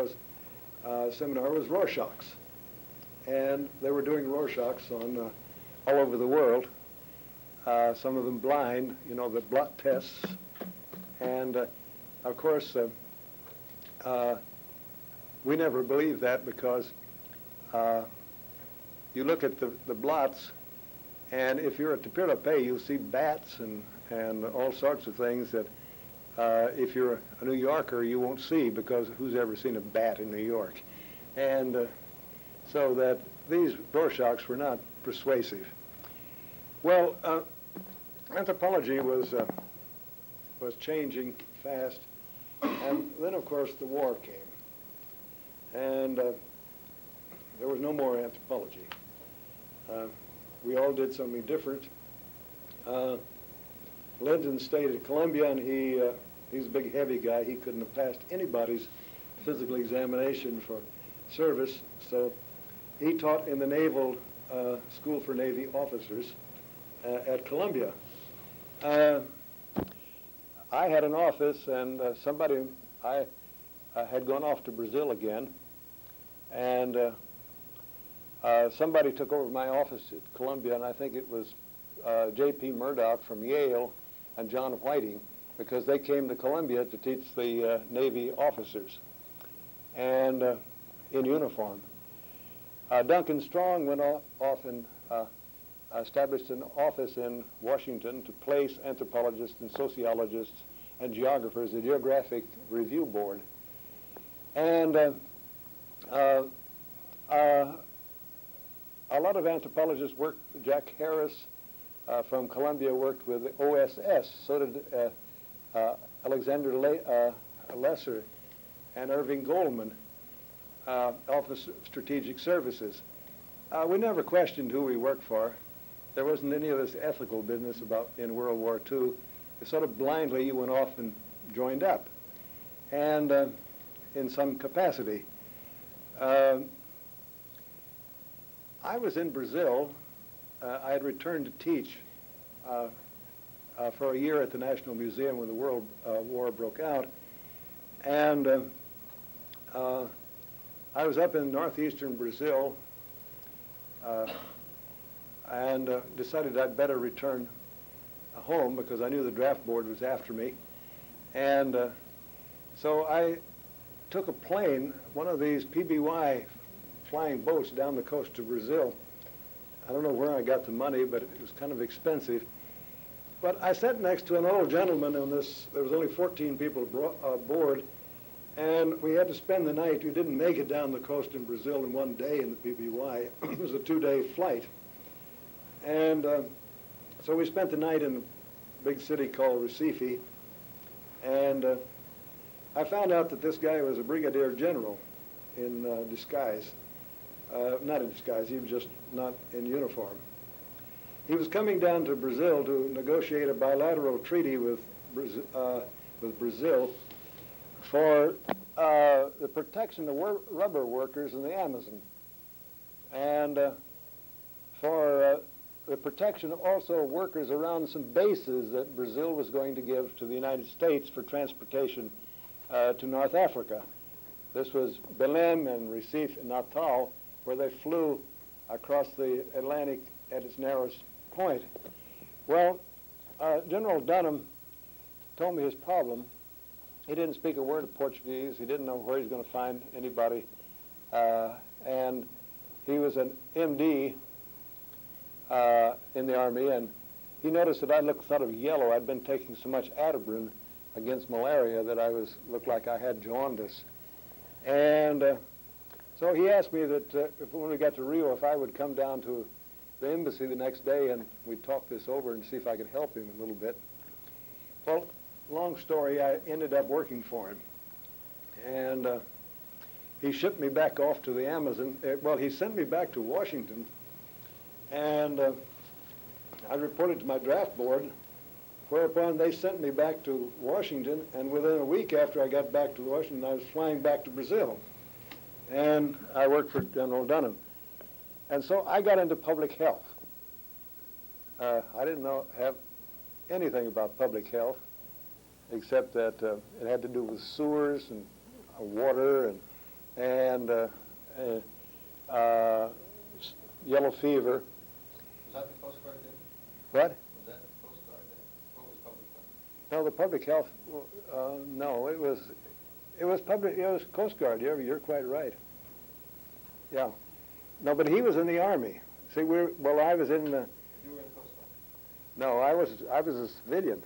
seminar was Rorschachs. And they were doing Rorschachs on all over the world, some of them blind, the blot tests. And of course, we never believed that because you look at the blots, and if you're at Tapirapé, you'll see bats and all sorts of things that if you're a New Yorker, you won't see, because who's ever seen a bat in New York? And so that these Rorschachs were not persuasive. Well, anthropology was changing fast, and then of course the war came, and there was no more anthropology. We all did something different. Lyndon stayed at Columbia, and he's a big, heavy guy. He couldn't have passed anybody's physical examination for service, so he taught in the Naval School for Navy Officers at Columbia. I had an office, and I had gone off to Brazil again, and somebody took over my office at Columbia, and I think it was J.P. Murdoch from Yale and John Whiting, because they came to Columbia to teach the Navy officers, and in uniform. Duncan Strong went off and established an office in Washington to place anthropologists and sociologists and geographers, the Geographic Review Board. And a lot of anthropologists worked. Jack Harris from Columbia worked with the OSS. So did Alexander Lesser and Irving Goldman, Office of Strategic Services. We never questioned who we worked for. There wasn't any of this ethical business in World War II. Sort of blindly you went off and joined up, and in some capacity. I was in Brazil. I had returned to teach for a year at the National Museum when the World War broke out, and I was up in northeastern Brazil and decided I'd better return home because I knew the draft board was after me. And so I took a plane, one of these PBY flying boats down the coast of Brazil. I don't know where I got the money, but it was kind of expensive. But I sat next to an old gentleman on this. There was only 14 people aboard, and we had to spend the night. We didn't make it down the coast in Brazil in one day in the PBY. It was a 2-day flight. And so we spent the night in a big city called Recife, and I found out that this guy was a brigadier general in disguise. Not in disguise, he was just not in uniform. He was coming down to Brazil to negotiate a bilateral treaty with Brazil for the protection of rubber workers in the Amazon, and for the protection of also workers around some bases that Brazil was going to give to the United States for transportation to North Africa. This was Belém and Recife and Natal, where they flew across the Atlantic at its narrowest point. Well, General Dunham told me his problem. He didn't speak a word of Portuguese. He didn't know where he was going to find anybody. And he was an MD in the Army, and he noticed that I looked sort of yellow. I'd been taking so much Atabrun against malaria that I looked like I had jaundice. And so he asked me that when we got to Rio, if I would come down to the embassy the next day and we'd talk this over and see if I could help him a little bit. Well, long story, I ended up working for him. And he shipped me back off to the Amazon. Well, he sent me back to Washington, and I reported to my draft board, whereupon they sent me back to Washington, and within a week after I got back to Washington, I was flying back to Brazil. And I worked for General Dunham. And so I got into public health. I didn't have anything about public health, except that it had to do with sewers and water and yellow fever. Was that the Coast Guard then? What? Was that the Coast Guard then? What was public health? No, the public health. No, it was public. It was Coast Guard. You're quite right. Yeah. No, but he was in the Army. See, I was in the. You were in the Coast Guard? No, I was a civilian.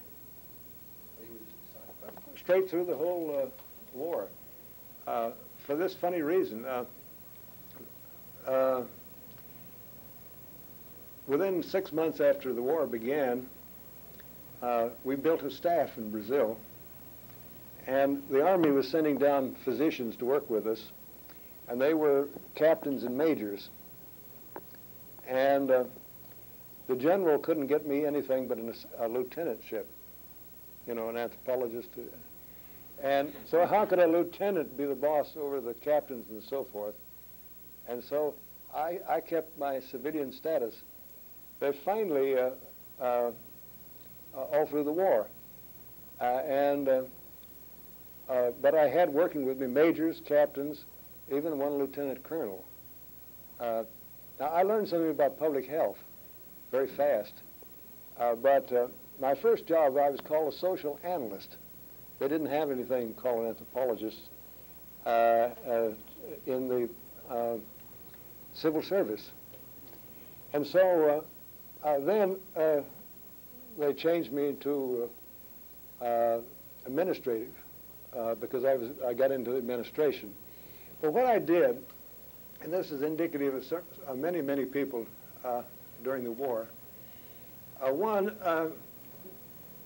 Or you were just assigned? Straight through the whole war. For this funny reason, within 6 months after the war began, we built a staff in Brazil, and the Army was sending down physicians to work with us, and they were captains and majors. And the general couldn't get me anything but a lieutenantship, an anthropologist. And so how could a lieutenant be the boss over the captains and so forth? And so I kept my civilian status. They finally, all through the war. But I had working with me majors, captains, even one lieutenant colonel. Now, I learned something about public health very fast. But my first job, I was called a social analyst. They didn't have anything called an anthropologist in the civil service. And so then they changed me to administrative because I got into administration. But what I did, and this is indicative of many, many people during the war,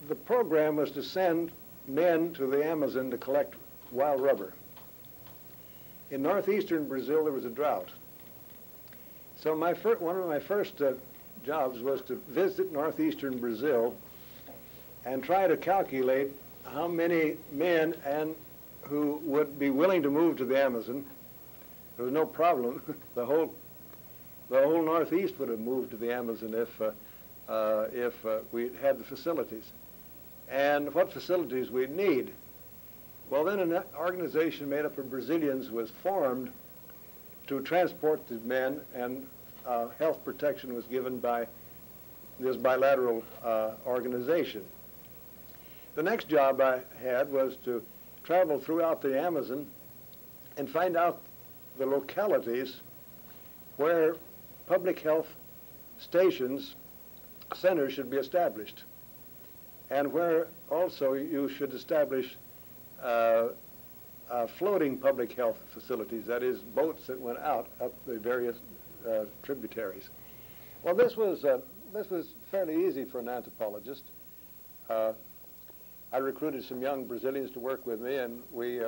the program was to send men to the Amazon to collect wild rubber. In northeastern Brazil, there was a drought. So one of my first jobs was to visit northeastern Brazil and try to calculate how many men who would be willing to move to the Amazon. There was no problem. The whole Northeast would have moved to the Amazon if we had the facilities. And what facilities we'd need. Well, then an organization made up of Brazilians was formed to transport the men, and health protection was given by this bilateral organization. The next job I had was to travel throughout the Amazon and find out the localities where public health stations, centers should be established, and where also you should establish floating public health facilities, that is, boats that went out up the various tributaries. Well, this was fairly easy for an anthropologist. I recruited some young Brazilians to work with me, and we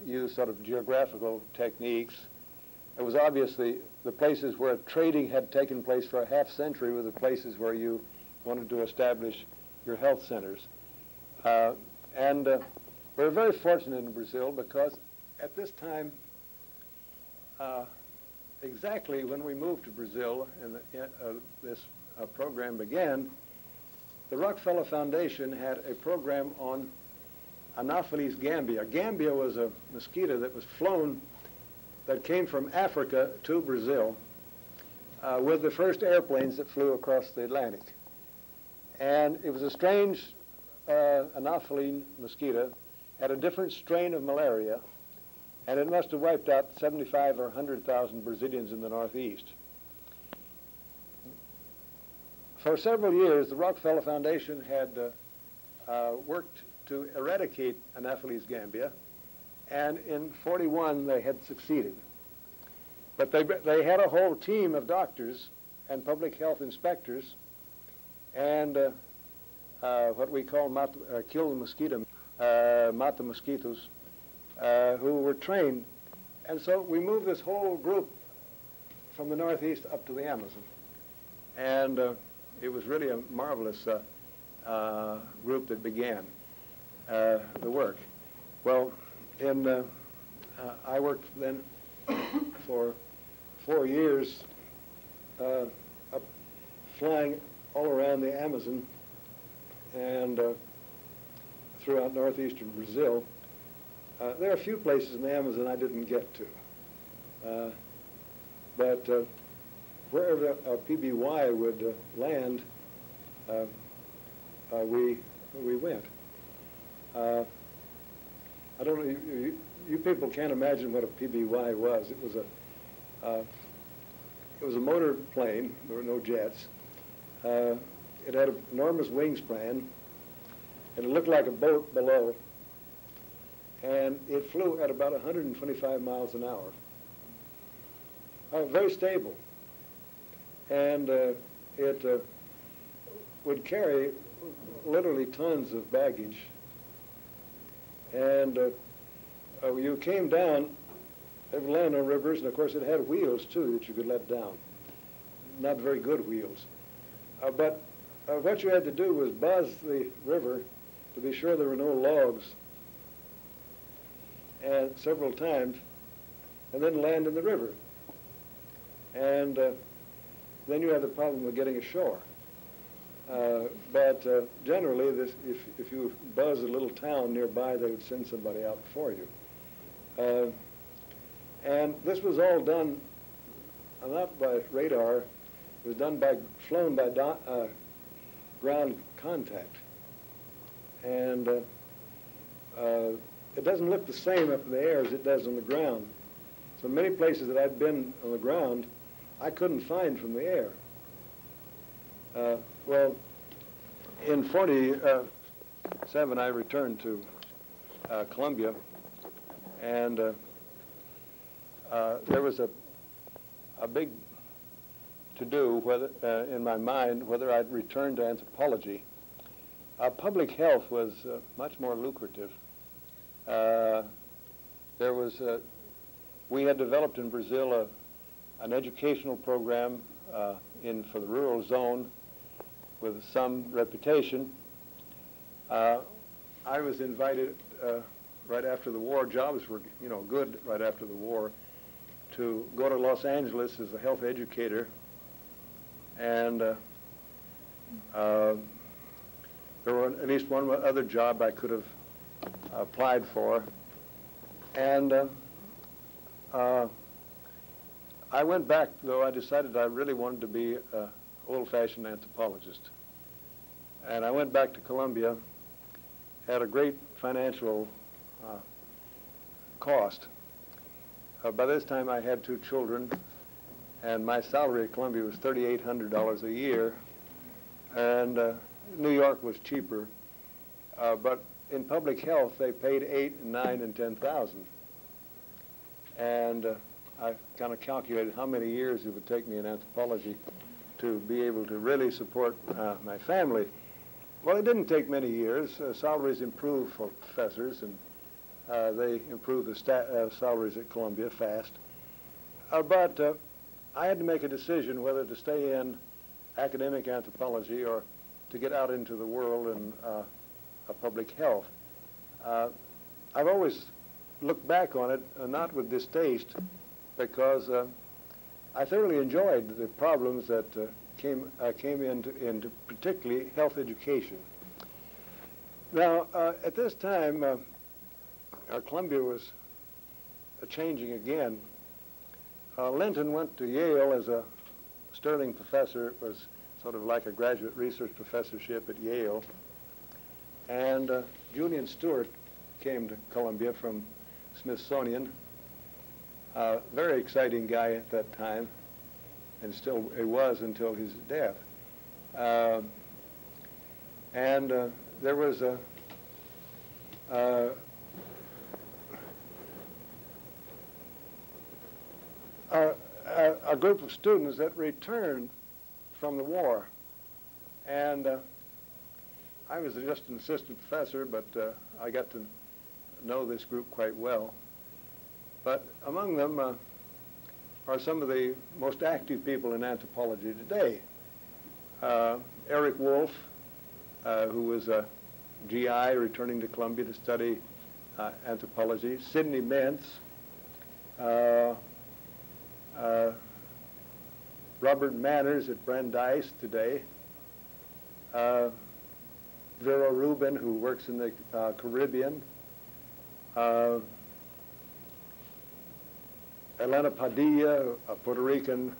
used sort of geographical techniques. It was obviously the places where trading had taken place for a half century were the places where you wanted to establish your health centers. And we're very fortunate in Brazil because at this time, exactly when we moved to Brazil and this program began, the Rockefeller Foundation had a program on Anopheles gambia. Gambia was a mosquito that was flown, that came from Africa to Brazil with the first airplanes that flew across the Atlantic. And it was a strange Anopheles mosquito, had a different strain of malaria, and it must have wiped out 75 or 100,000 Brazilians in the Northeast. For several years, the Rockefeller Foundation had worked to eradicate Anopheles gambia, and in 41 they had succeeded. But they had a whole team of doctors and public health inspectors and what we call kill the mosquito, mata mosquitoes, who were trained. And so we moved this whole group from the Northeast up to the Amazon. And it was really a marvelous group that began the work. Well, I worked then for 4 years up flying all around the Amazon and throughout northeastern Brazil. There are a few places in the Amazon I didn't get to, but wherever a PBY would land, we went. I don't know, you people can't imagine what a PBY was. It was a motor plane. There were no jets. It had an enormous wingspan, and it looked like a boat below. And it flew at about 125 miles an hour. Very stable. And it would carry literally tons of baggage. And you came down, it would land on rivers, and of course it had wheels too that you could let down. Not very good wheels. But what you had to do was buzz the river to be sure there were no logs, and several times, and then land in the river. And then you have the problem of getting ashore. But generally, if you buzz a little town nearby, they would send somebody out for you. And this was all done not by radar. It was flown by ground contact. And it doesn't look the same up in the air as it does on the ground. So many places that I'd been on the ground, I couldn't find from the air. Well, in 47, I returned to Columbia, and there was a big to-do whether, in my mind whether I'd return to anthropology. Public health was much more lucrative. We had developed in Brazil an educational program for the rural zone with some reputation. I was invited right after the war. Jobs were, good right after the war, to go to Los Angeles as a health educator, and there were at least one other job I could have applied for, and I went back, though I decided I really wanted to be an old-fashioned anthropologist. And I went back to Columbia at a great financial cost. By this time I had 2 children, and my salary at Columbia was $3,800 a year, and New York was cheaper. But in public health, they paid $8,000 and $9,000 and $10,000. And I kind of calculated how many years it would take me in anthropology to be able to really support my family. Well, it didn't take many years. Salaries improved for professors, and they improved the salaries at Columbia fast. But I had to make a decision whether to stay in academic anthropology or to get out into the world and public health. I've always looked back on it, not with distaste, because I thoroughly enjoyed the problems that came into particularly health education. Now, at this time, Columbia was changing again. Linton went to Yale as a Sterling professor. It was sort of like a graduate research professorship at Yale. And Julian Stewart came to Columbia from Smithsonian. Very exciting guy at that time, and still he was until his death. There was a group of students that returned from the war, and I was just an assistant professor, but I got to know this group quite well. But among them are some of the most active people in anthropology today. Eric Wolf, who was a GI returning to Columbia to study anthropology. Sidney Mentz, Robert Manners at Brandeis today. Vera Rubin, who works in the Caribbean. Elena Padilla, a Puerto Rican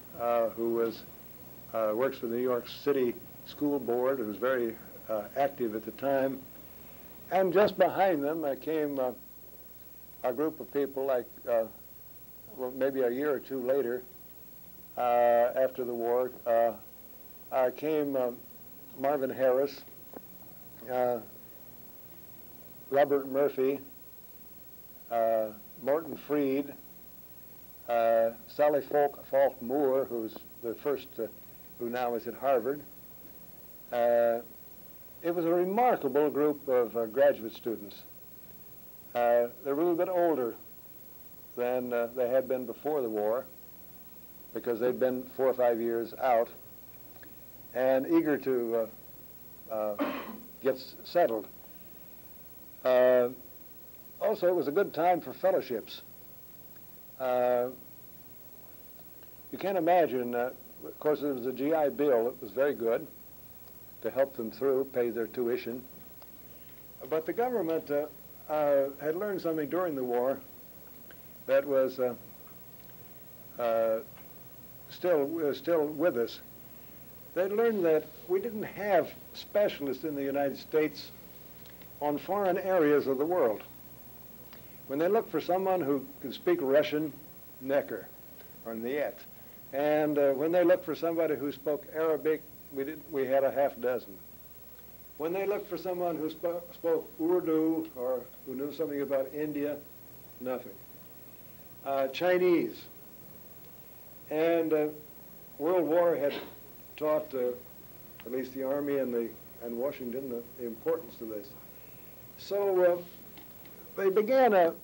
who works for the New York City School Board, who was very active at the time. And just behind them came a group of people like, well, maybe a year or two later, after the war, came Marvin Harris, Robert Murphy, Morton Freed, Sally Falk Moore, who's the first, who now is at Harvard. It was a remarkable group of graduate students. They were a little bit older than they had been before the war, because they'd been 4 or 5 years out, and eager to get settled. Also, it was a good time for fellowships. You can't imagine, of course, there was a GI Bill. It was very good to help them through, pay their tuition. But the government had learned something during the war that was still with us. They learned that we didn't have specialists in the United States on foreign areas of the world. When they looked for someone who could speak Russian, Necker or Niet. And when they looked for somebody who spoke Arabic, we had a half dozen. When they looked for someone who spoke Urdu or who knew something about India, nothing. Chinese. And World War had taught at least the Army and Washington the importance of this. So they began a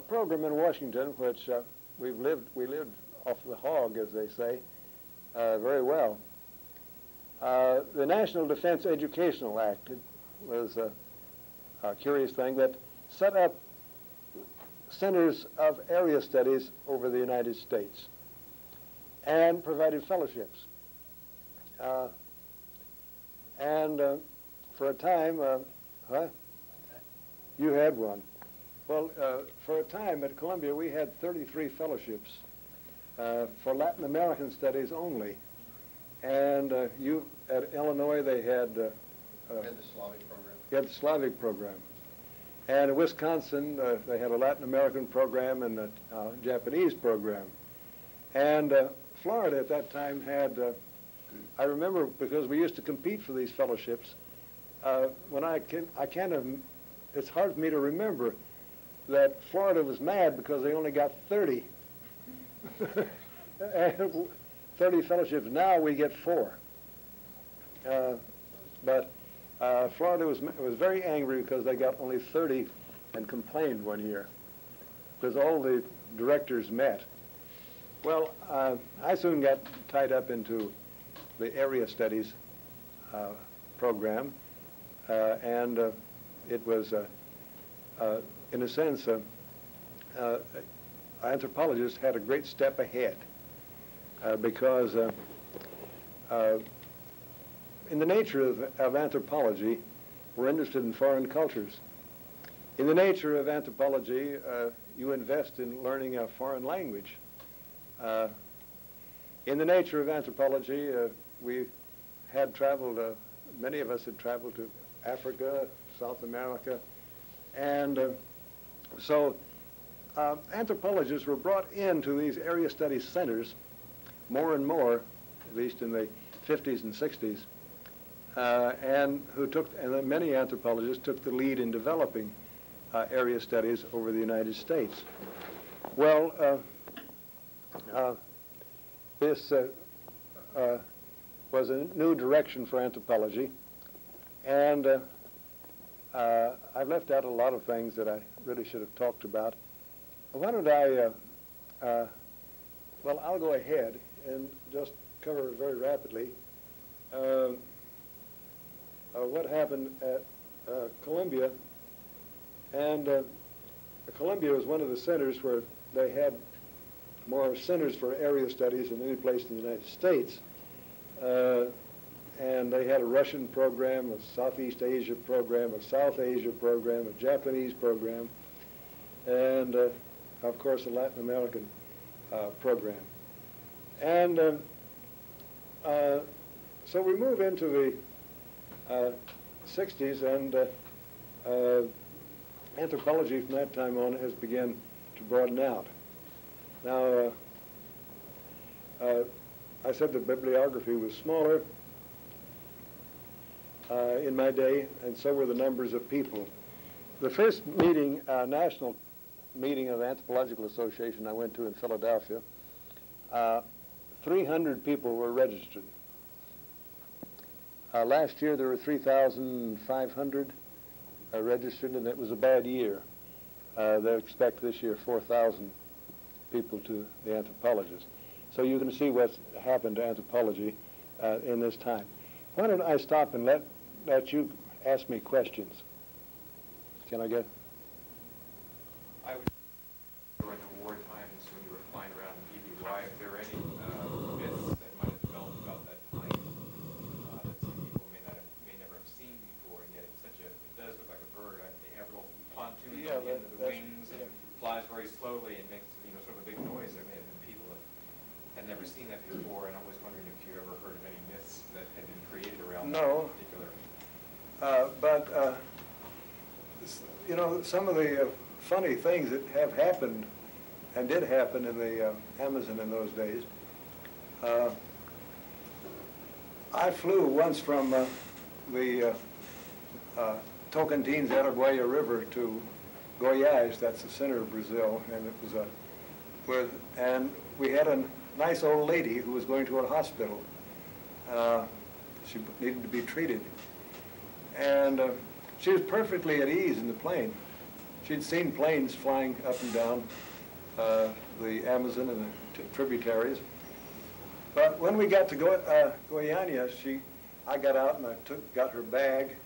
program in Washington, which we lived off the hog, as they say, very well. The National Defense Educational Act was a curious thing that set up centers of area studies over the United States and provided fellowships. For a time, you had one. Well, for a time at Columbia, we had 33 fellowships for Latin American studies only. And you at Illinois, they had the Slavic program. You had the Slavic program. And in Wisconsin, they had a Latin American program and a Japanese program. And Florida at that time had, I remember because we used to compete for these fellowships, it's hard for me to remember that Florida was mad because they only got 30. 30 fellowships. Now we get 4. But Florida was very angry because they got only 30 and complained one year because all the directors met. Well, I soon got tied up into the area studies program, and it was, in a sense, anthropologists had a great step ahead because in the nature of anthropology, we're interested in foreign cultures. In the nature of anthropology, you invest in learning a foreign language. In the nature of anthropology, we had traveled, many of us had traveled to Africa, South America, and so anthropologists were brought into these area studies centers more and more, at least in the 50s and 60s, and then many anthropologists took the lead in developing area studies over the United States. Well, this was a new direction for anthropology, and I've left out a lot of things that I really should have talked about. Why don't well, I'll go ahead and just cover very rapidly what happened at Columbia. And Columbia was one of the centers where they had more centers for area studies than any place in the United States. And they had a Russian program, a Southeast Asia program, a South Asia program, a Japanese program, and of course a Latin American program. And so we move into the 60s, and anthropology from that time on has begun to broaden out. Now, I said the bibliography was smaller in my day, and so were the numbers of people. The first meeting, national meeting of the Anthropological Association I went to in Philadelphia, 300 people were registered. Last year there were 3,500 registered, and it was a bad year. They expect this year 4,000 people to the anthropologists. So you can see what's happened to anthropology in this time. Why don't I stop and let you ask me questions? Can I get? I would, during the wartime, when you were flying around in DBY, if there are any myths that might have developed about that plane that some people may never have seen before, and yet it does look like a bird. They have little pontoons on the end of the wings, and flies very slowly and makes sort of a big noise. There may have been people that had never seen that before, and I was wondering if you ever heard of any myths that had been created around that particular. But some of the funny things that have happened and did happen in the Amazon in those days. I flew once from the Tocantins Araguaia River to Goiás, that's the center of Brazil, and it was and we had a nice old lady who was going to a hospital. She needed to be treated, and she was perfectly at ease in the plane. She'd seen planes flying up and down the Amazon and the tributaries. But when we got to Goiânia, I got out and got her bag,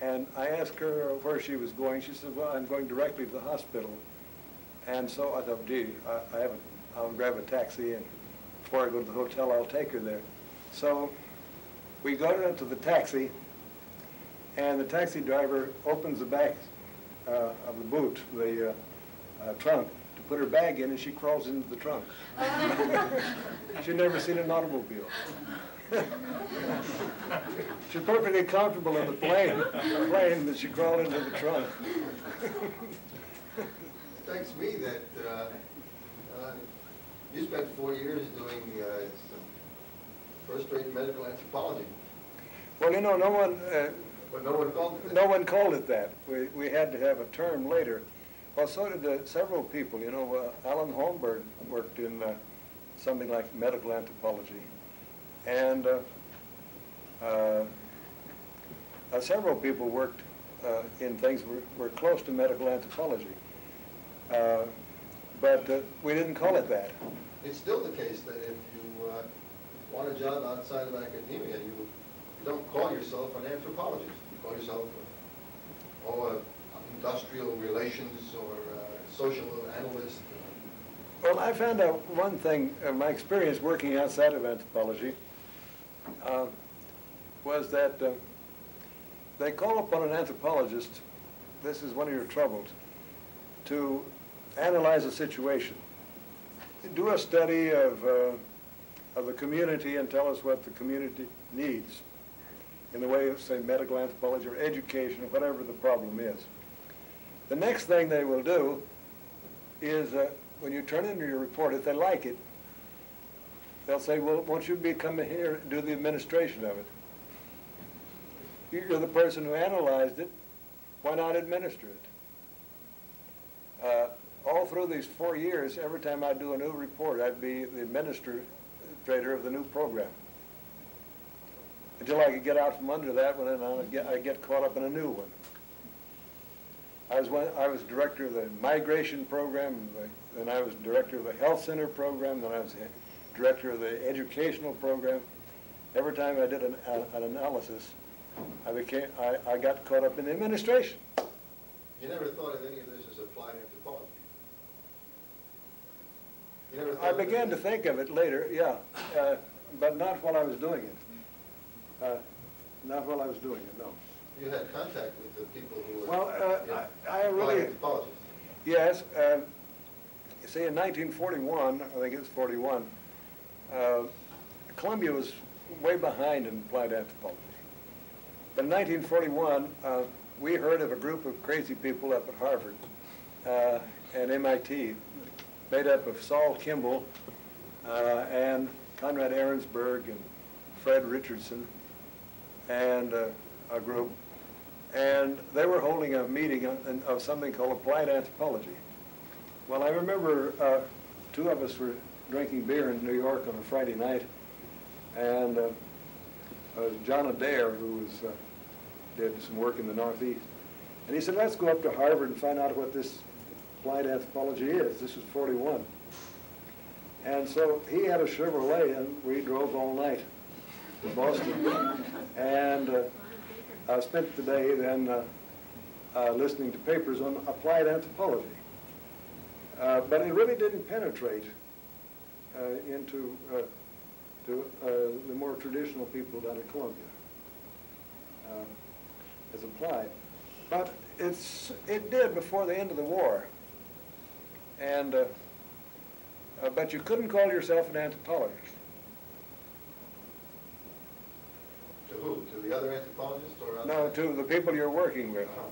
and I asked her where she was going. She said, "Well, I'm going directly to the hospital." And so I thought, gee, I'll grab a taxi, and before I go to the hotel, I'll take her there. So we got into the taxi, and the taxi driver opens the back of the boot, the trunk, to put her bag in, and she crawls into the trunk. She'd never seen an automobile. She's perfectly comfortable in the plane, but she crawled into the trunk. It strikes me that you spent 4 years doing some first-rate medical anthropology. Well, no one... But no one called it that. No one called it that. We had to have a term later. Well, so did several people. Alan Holmberg worked in something like medical anthropology. And several people worked in things were close to medical anthropology. But we didn't call it that. It's still the case that if you want a job outside of academia, you don't call yourself an anthropologist. You call yourself industrial relations or social analyst. Well, I found out one thing, my experience working outside of anthropology was that they call upon an anthropologist, this is one of your troubles, to analyze a situation. Do a study of the community and tell us what the community needs in the way of, say, medical anthropology or education, or whatever the problem is. The next thing they will do is, when you turn in your report, if they like it, they'll say, well, won't you come here and do the administration of it? You're the person who analyzed it. Why not administer it? All through these 4 years, every time I do a new report, I'd be the administrator of the new program. Until I could get out from under that one, and I'd get caught up in a new one. I was director of the migration program, then I was director of the health center program, then I was director of the educational program. Every time I did an analysis, I got caught up in the administration. You never thought of any of this as applied anthropology? You never thought I began to think of it later, yeah, but not while I was doing it. Not while I was doing it, no. You had contact with the people who were Well, I applied really, anthropologists. yes. You see, in 1941, I think it was 41, Columbia was way behind in applied anthropology. But in 1941, we heard of a group of crazy people up at Harvard and MIT, made up of Saul Kimball and Conrad Ahrensberg and Fred Richardson and a group. And they were holding a meeting of something called applied anthropology. Well, I remember two of us were drinking beer in New York on a Friday night, and John Adair, who did some work in the Northeast, and he said, let's go up to Harvard and find out what this applied anthropology is. This was 41. And so he had a Chevrolet, and we drove all night to Boston. And I spent the day then listening to papers on applied anthropology. But it really didn't penetrate into the more traditional people down at Columbia as applied. But it did before the end of the war. And but you couldn't call yourself an anthropologist. To who? To the other anthropologists or No, outside? to the people you're working with. Oh,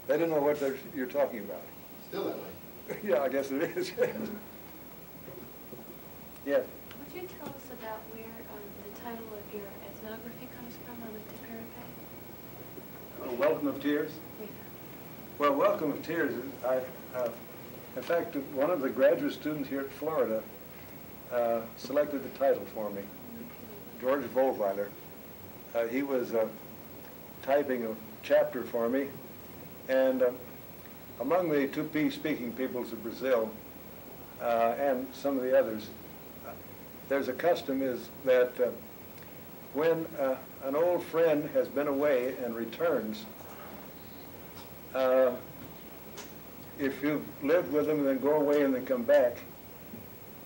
They didn't know what you're talking about. still that way. Yeah, I guess it is. Yes. Would you tell us about where the title of your ethnography comes from on the Tapirapé? Welcome of Tears? Yeah. Well, Welcome of Tears, in fact, one of the graduate students here at Florida selected the title for me, George Volweiler. He was typing a chapter for me, and among the Tupi-speaking peoples of Brazil and some of the others, there's a custom is that when an old friend has been away and returns, if you've lived with them and then go away and then come back,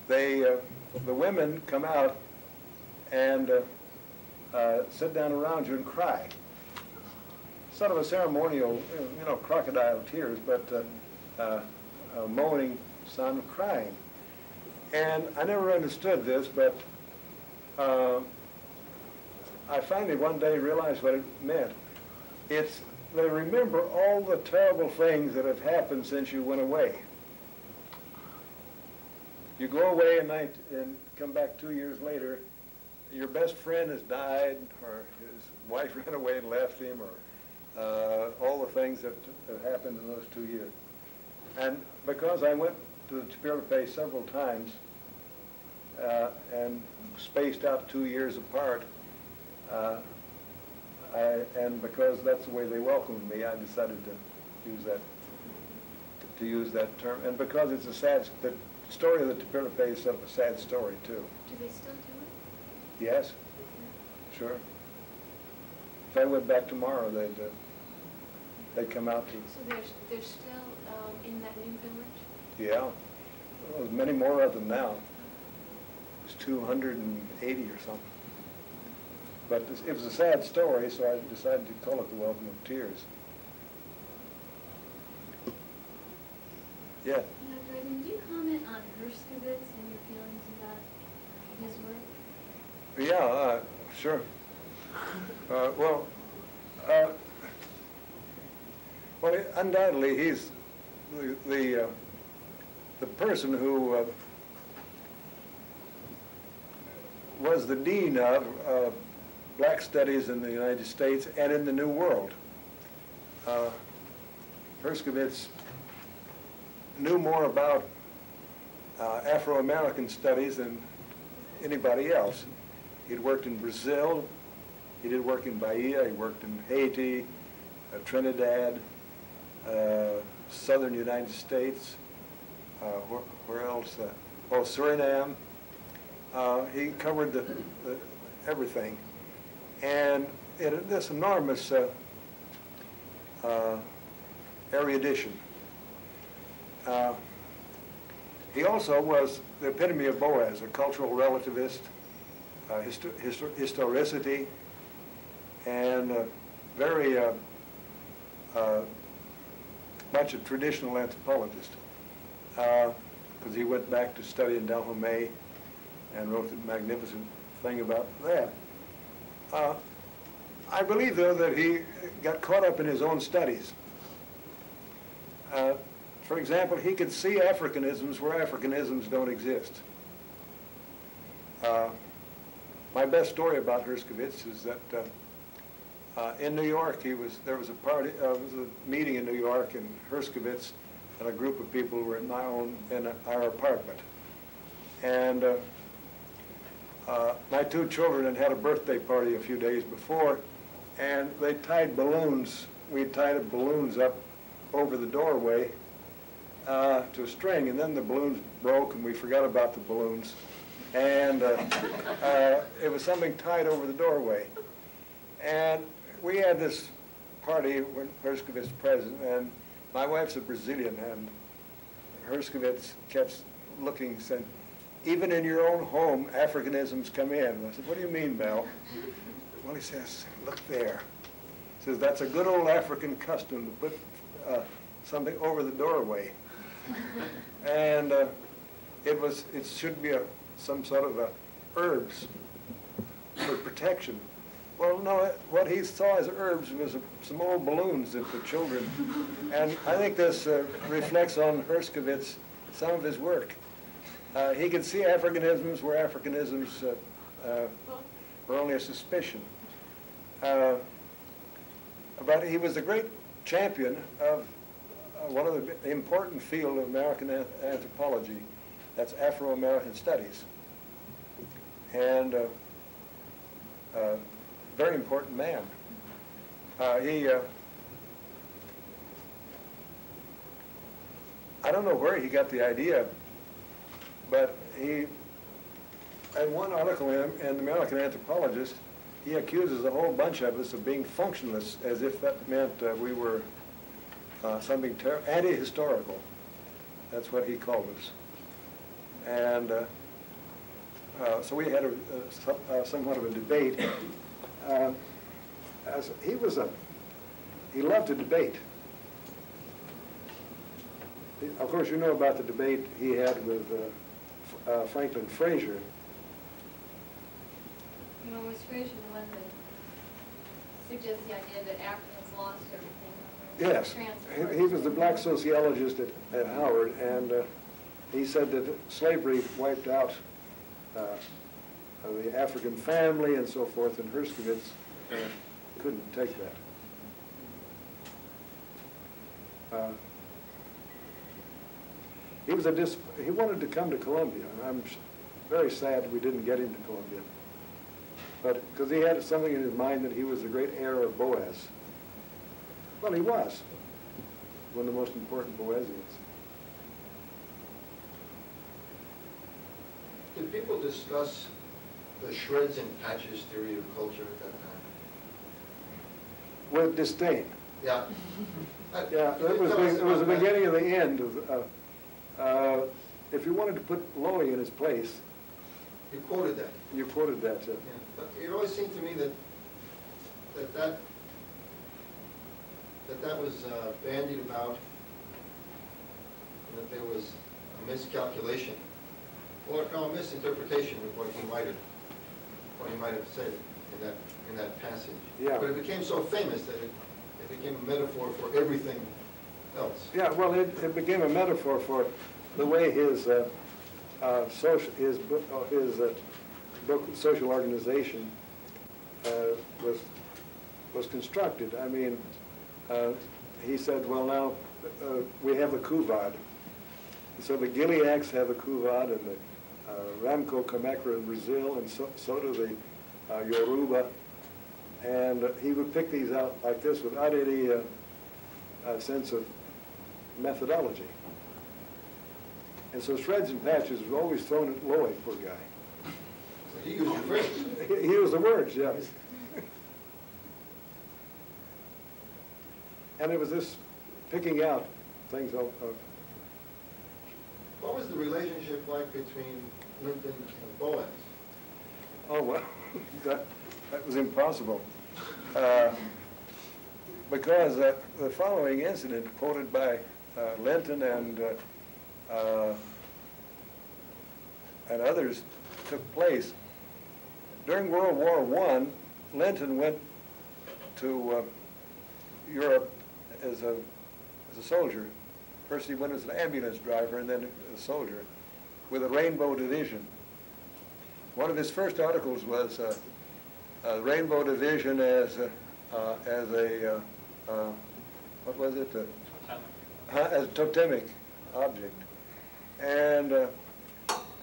the women come out and sit down around you and cry. Sort of a ceremonial, crocodile tears, but a moaning sound of crying. And I never understood this, but I finally one day realized what it meant. They remember all the terrible things that have happened since you went away. You go away and come back 2 years later, your best friend has died, or his wife ran away and left him, or all the things that have happened in those 2 years. And because I went to the Tapirapé several times and spaced out 2 years apart, and because that's the way they welcomed me, I decided to use that term. And because it's the story of the Tapirapé is sort of a sad story too. Do they still do it? Yes, sure. If I went back tomorrow, they'd come out to. So they're still in that new village? Yeah. there's many more of them now. There's 280 or something. But it was a sad story, so I decided to call it The Welcome of Tears. Yeah. Dr. Wagley, would you comment on Herskovits and your feelings about his work? Yeah, sure. Well, undoubtedly, he's the person who was the dean of black studies in the United States and in the New World. Herskovits knew more about Afro-American studies than anybody else. He'd worked in Brazil, he did work in Bahia, he worked in Haiti, Trinidad, southern United States, where else? Suriname. He covered everything. And it had this enormous erudition. He also was the epitome of Boaz, a cultural relativist, historicity, and very much a traditional anthropologist, because he went back to study in Dahomey and wrote the magnificent thing about that. I believe, though, that he got caught up in his own studies. For example, he could see Africanisms where Africanisms don't exist. My best story about Herskovits is that in New York, there was a meeting in New York, and Herskovits and a group of people were in our apartment. And my two children had a birthday party a few days before, and they tied balloons. We tied balloons up over the doorway to a string, and then the balloons broke, and we forgot about the balloons. And it was something tied over the doorway. And we had this party when Herskovits was president, and my wife's a Brazilian, and Herskovits kept looking, saying, "Even in your own home, Africanisms come in." I said, "What do you mean, Mel?" Well, he says, "Look there." He says, "That's a good old African custom to put something over the doorway." And it should be some sort of herbs for protection. Well, no, what he saw as herbs was some old balloons that the children, and I think this reflects on Herskovits, some of his work. He could see Africanisms where Africanisms were only a suspicion. But he was a great champion of one of the important field of American anthropology, that's Afro-American studies. And very important man. I don't know where he got the idea, but in one article in the American Anthropologist, he accuses a whole bunch of us of being functionalists, as if that meant we were something anti-historical. That's what he called us. And so we had somewhat of a debate. He loved to debate. Of course, you know about the debate he had with Franklin Frazier. You know, was Frazier the one that suggests the idea that Africans lost everything? Yes, he was the black sociologist at Howard, and he said that slavery wiped out the African family and so forth, and Herskovits couldn't take that. He wanted to come to Columbia, and I'm very sad we didn't get him to Columbia. But because he had something in his mind that he was the great heir of Boaz. Well, he was one of the most important Boazians. Did people discuss the shreds and patches theory of culture at that time? With disdain. Yeah. Yeah, it was the beginning of the end. if you wanted to put Lowy in his place, You quoted that. you quoted that. Yeah, but it always seemed to me that was bandied about, and that there was a miscalculation, or no, a misinterpretation of what he might have said in that passage. Yeah. But it became so famous that it became a metaphor for everything else. Yeah, well, it became a metaphor for the way his book, Social Organization, was constructed. I mean, he said, well, now we have the Kuvad. So the Gileaks have the Kuvad, and the Ramco Kamekra in Brazil, and so do the Yoruba. And he would pick these out like this without any sense of methodology. And so Shreds and Patches was always thrown at Lowy, poor guy. So he used the phrase. He used the words, yeah. And it was this picking out things of What was the relationship like between Linton and Boaz? oh, well, that was impossible. Because the following incident quoted by Linton and others took place. During World War I, Linton went to Europe as a soldier. First he went as an ambulance driver and then a soldier with a Rainbow Division. One of his first articles was Rainbow Division as a what was it? As a totemic object. And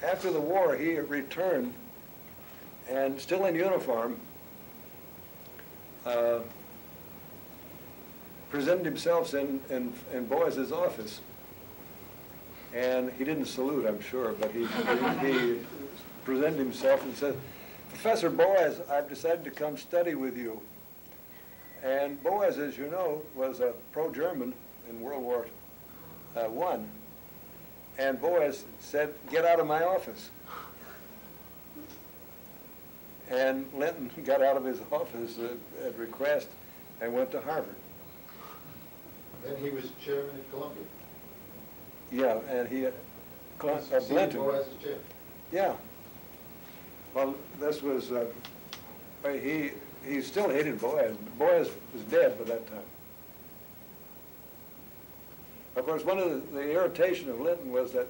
after the war, he returned and still in uniform, presented himself in Boaz's office. And he didn't salute, I'm sure, but he presented himself and said, Professor Boaz, I've decided to come study with you. And Boaz, as you know, was a pro-German in World War I. And Boaz said, get out of my office. And Linton got out of his office at request and went to Harvard. Then he was chairman at Columbia. Yeah, and he, Linton. Boaz as chair. Yeah. Well, this was, he still hated Boaz. Boaz was dead by that time. Of course, one of the irritation of Linton was that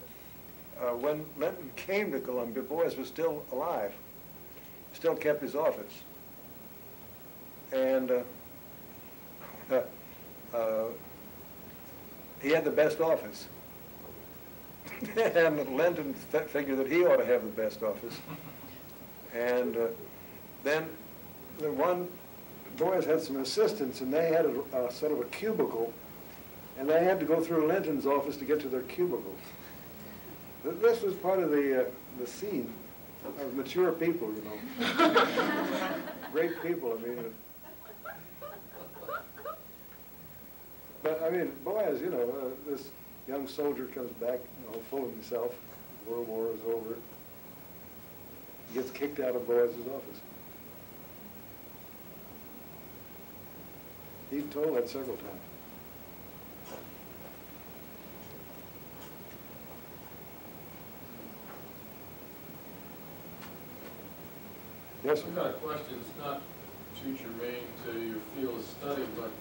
when Linton came to Columbia, Boaz was still alive, still kept his office. And he had the best office. And Linton figured that he ought to have the best office. And then Boaz had some assistants, and they had a sort of a cubicle, and they had to go through Linton's office to get to their cubicle. This was part of the scene of mature people, you know. Great people, I mean. But, I mean, Boaz, you know, this young soldier comes back, you know, full of himself. The World War is over. He gets kicked out of Boaz's office. He's told that several times. Yes, sir? I've got a question. It's not too germane to your field of study, but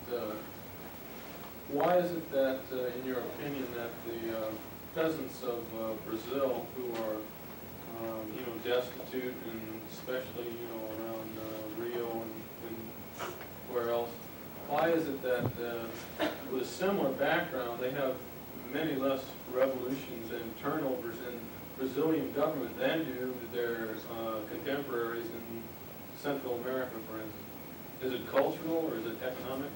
why is it that, in your opinion, that the peasants of Brazil, who are, you know, destitute, and especially, you know, around Rio and where else, why is it that with a similar background, they have many less revolutions and turnovers in Brazilian government than do their contemporaries in Central America, for instance? Is it cultural or is it economic?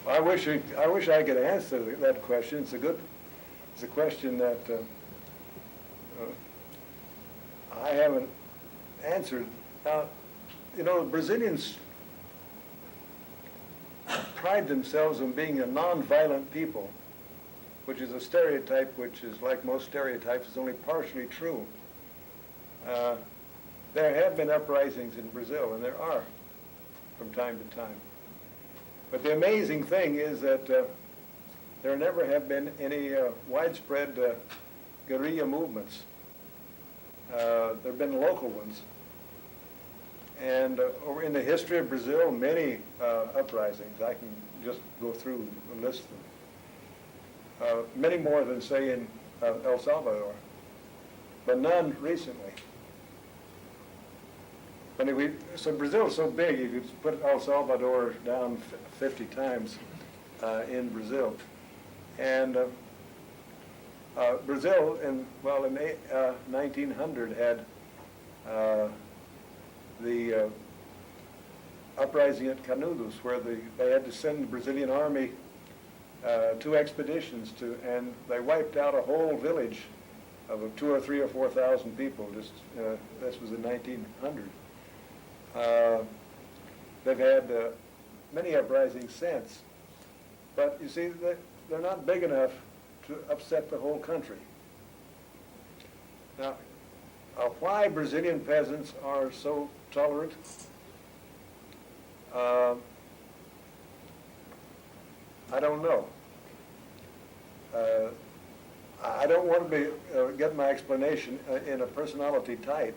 I wish I could answer that question. It's a question that I haven't answered. Now, you know, Brazilians pride themselves on being a non-violent people. which is a stereotype which is, like most stereotypes, is only partially true. There have been uprisings in Brazil, and there are from time to time. But the amazing thing is that there never have been any widespread guerrilla movements. There have been local ones. And over in the history of Brazil, many uprisings. I can just go through and list them. Many more than, say, in El Salvador, but none recently. Anyway, so Brazil is so big, you could put El Salvador down 50 times in Brazil. And Brazil, in 1900, had the uprising at Canudos, where they had to send the Brazilian army 2 expeditions and they wiped out a whole village of 2,000 or 3,000 or 4,000 people. This was in 1900. They've had many uprisings since, but you see, they're not big enough to upset the whole country. Now, why Brazilian peasants are so tolerant? I don't know. I don't want to get my explanation in a personality type,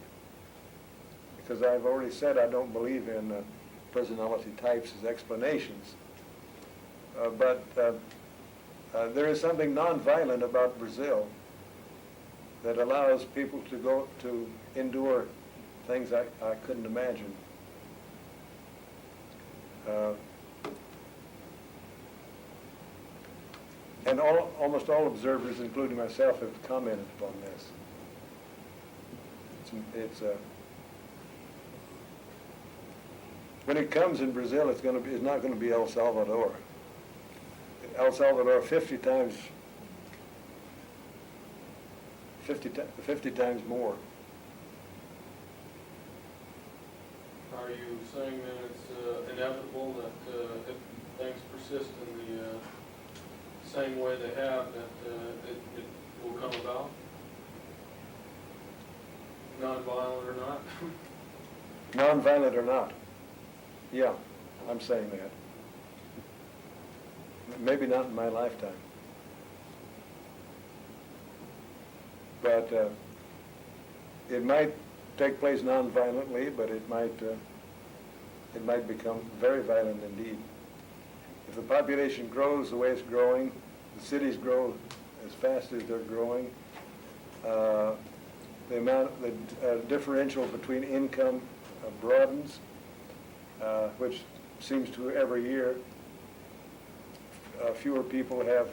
because I've already said I don't believe in personality types as explanations. But there is something nonviolent about Brazil that allows people to go to endure things I couldn't imagine. And almost all observers, including myself, have commented upon this. When it comes in Brazil, it's not going to be El Salvador. El Salvador 50 times more. Are you saying that it's inevitable that if things persist in the same way they have, that it will come about? Nonviolent or not? Nonviolent or not? Yeah, I'm saying that. Maybe not in my lifetime. But it might take place non-violently, but it might become very violent indeed. If the population grows the way it's growing, the cities grow as fast as they're growing, the differential between income broadens, which seems to every year. Fewer people have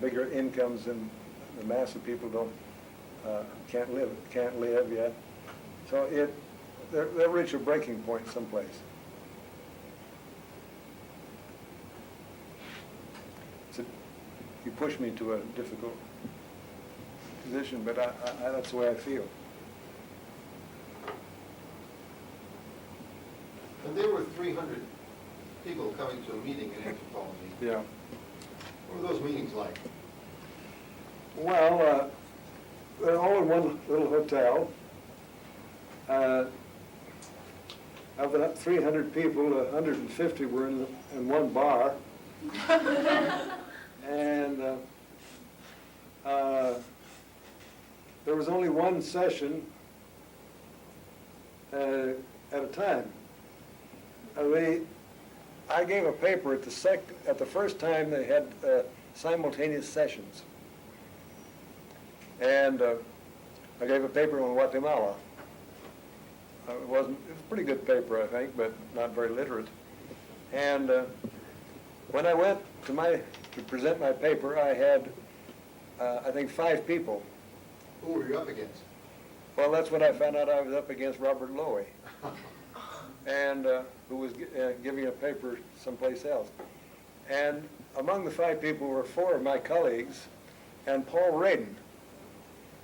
bigger incomes, and the mass of people can't live yet. So they'll reach a breaking point someplace. You push me to a difficult position, but that's the way I feel. And there were 300 people coming to a meeting in anthropology. Yeah. What were those meetings like? Well, they're all in one little hotel. Of the 300 people, 150 were in one bar. And there was only one session at a time. I gave a paper at the first time they had simultaneous sessions. And I gave a paper on Guatemala. It was a pretty good paper, I think, but not very literate. And when I went to present my paper, I had, I think, 5 people. Who were you up against? Well, that's when I found out I was up against Robert Lowy, and who was giving a paper someplace else. And among the 5 people were 4 of my colleagues and Paul Radin.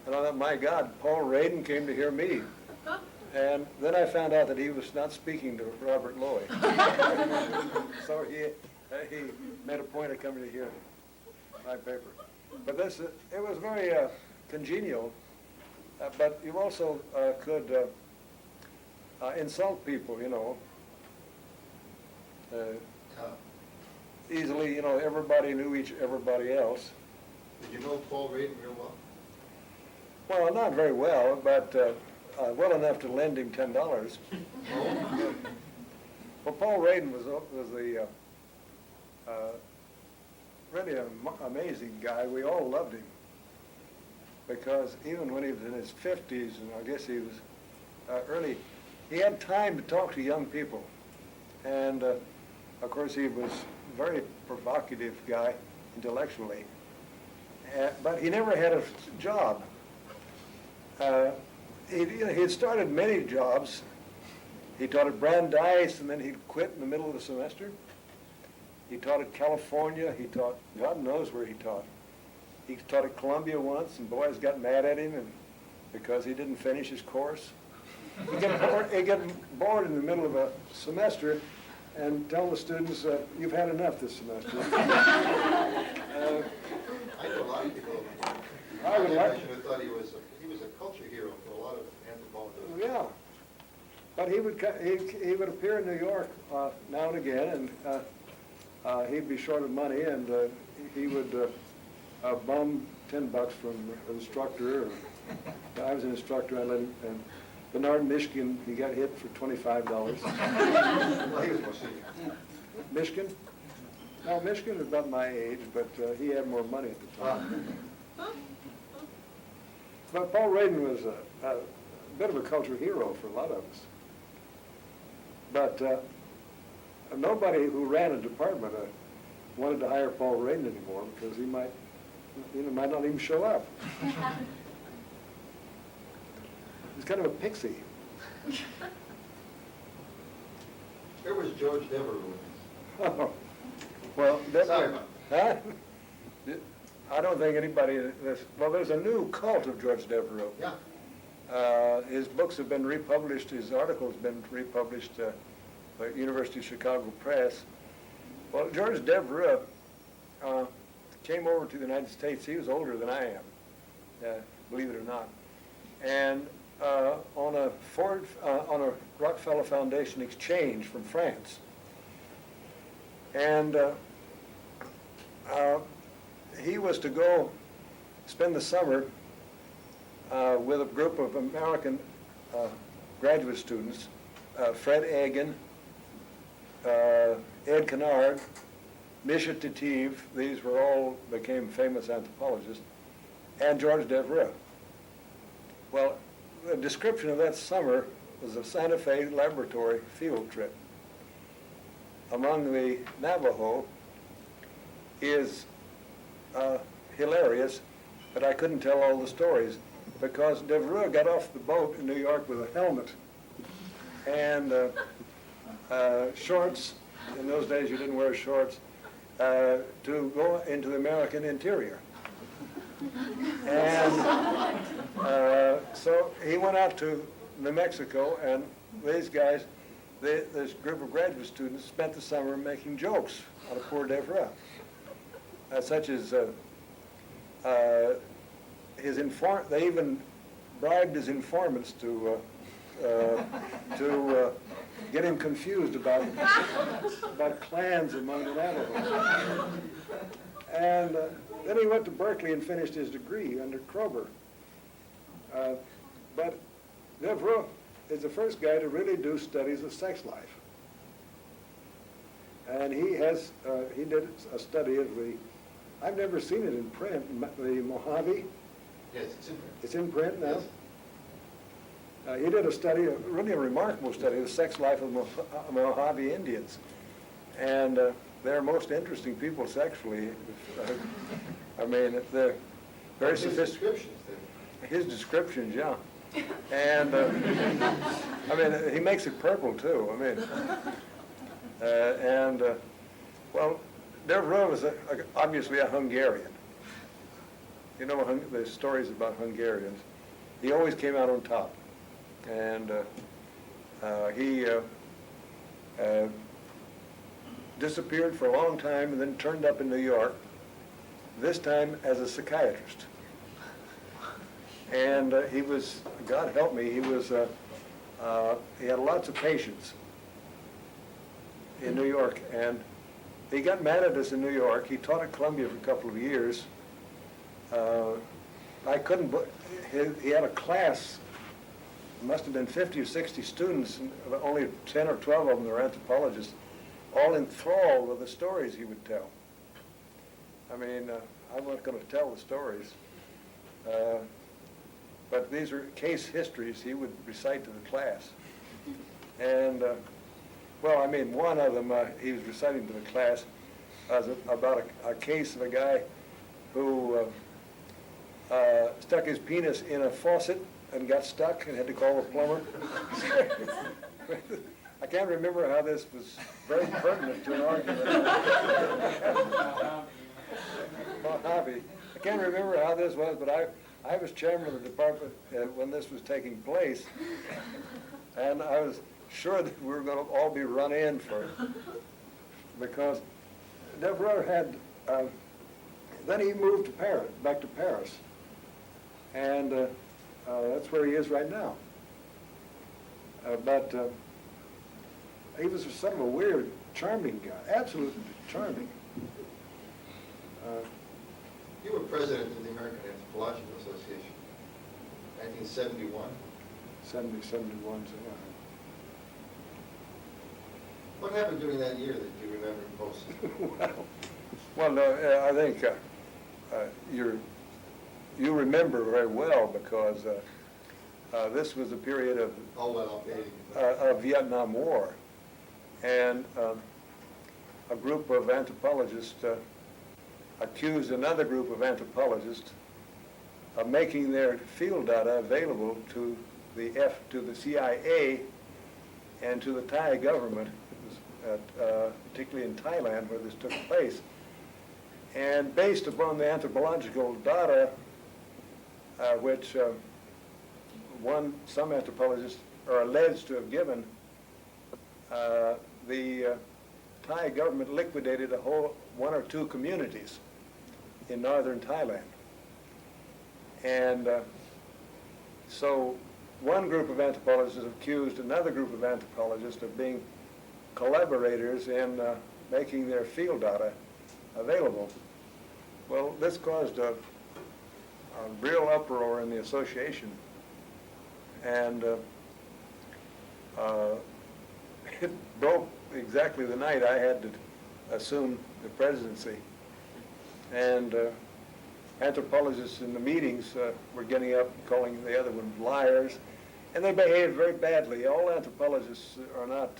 And I thought, my God, Paul Radin came to hear me. And then I found out that he was not speaking to Robert Lloyd. So he made a point of coming to hear my paper. But this, it was very congenial, but you also could insult people, you know, easily, you know, everybody knew everybody else. Did you know Paul Radin real well? Well, not very well, but well enough to lend him $10. Well, Paul Radin was the really an amazing guy. We all loved him because even when he was in his 50s, and I guess he was early, he had time to talk to young people. And of course, he was a very provocative guy intellectually, but he never had a job. He'd started many jobs. He taught at Brandeis, and then he'd quit in the middle of the semester. He taught at California. He taught, God knows where he taught. He taught at Columbia once, and boys got mad at him because he didn't finish his course. He'd get bored in the middle of a semester and tell the students, you've had enough this semester. I know a lot of people. I thought he was a culture hero for a lot of anthropologists. Yeah, but he would appear in New York now and again, and he'd be short of money, and he would bum $10 from an instructor. I was an instructor, and Bernard Mishkin, he got hit for $25. Well, he was more senior. Mishkin? No, Mishkin was about my age, but he had more money at the time. But Paul Radin was a bit of a culture hero for a lot of us. But nobody who ran a department wanted to hire Paul Radin anymore because he might not even show up. He's kind of a pixie. Where was George Devereux? Oh, well, Sorry about huh? I don't think anybody, well, there's a new cult of George Devereux. Yeah. His books have been republished, his articles have been republished by University of Chicago Press. Well, George Devereux came over to the United States. He was older than I am, believe it or not. And on a Rockefeller Foundation exchange from France. And he was to go spend the summer with a group of American graduate students, Fred Egan, Ed Kennard, Misha Titiv, these became famous anthropologists, and George Devereux. Well, the description of that summer was a Santa Fe laboratory field trip. Among the Navajo is hilarious, but I couldn't tell all the stories because Devereux got off the boat in New York with a helmet and shorts. In those days you didn't wear shorts, to go into the American interior. And so he went out to New Mexico, and these guys, this group of graduate students, spent the summer making jokes out of poor Devereux, such as they even bribed his informants to get him confused about clans among the Navajos. And then he went to Berkeley and finished his degree under Kroeber. But Devereux is the first guy to really do studies of sex life. And he did a study of I've never seen it in print, the Mojave. Yes, it's in print. It's in print now? Yes. He did a study, really a remarkable study, of the sex life of Mojave Indians. And they're most interesting people sexually. I mean, they're very sophisticated. His descriptions, yeah. And, I mean, he makes it purple, too. I mean, well, Devereux was obviously a Hungarian. You know the stories about Hungarians. He always came out on top. and he disappeared for a long time and then turned up in New York, this time as a psychiatrist. And he was, God help me, he had lots of patients in New York, and he got mad at us in New York. He taught at Columbia for a couple of years. I couldn't, he had a class, must have been 50 or 60 students, and only 10 or 12 of them were anthropologists, all enthralled with the stories he would tell. I mean, I wasn't going to tell the stories, but these are case histories he would recite to the class. And, well, I mean, one of them he was reciting to the class about a case of a guy who stuck his penis in a faucet and got stuck and had to call the plumber. I can't remember how this was very pertinent to an argument. Hobby. I can't remember how this was, but I was chairman of the department when this was taking place, and I was sure that we were going to all be run in for it, because Deborah had, then he moved to Paris, back to Paris, and that's where he is right now. But he was sort of a weird, charming guy, absolutely charming. You were president of the American Anthropological Association, 1971. 71, so yeah. What happened during that year that you remember most? Well, no, I think you remember very well, because this was a period of Vietnam War, and a group of anthropologists accused another group of anthropologists of making their field data available to the CIA and to the Thai government, particularly in Thailand where this took place. And based upon the anthropological data, which some anthropologists are alleged to have given, the Thai government liquidated one or two communities in northern Thailand. And so one group of anthropologists accused another group of anthropologists of being collaborators in making their field data available. Well, this caused a real uproar in the association, and it broke exactly the night I had to assume the presidency. And anthropologists in the meetings were getting up and calling the other ones liars, and they behaved very badly. All anthropologists are not,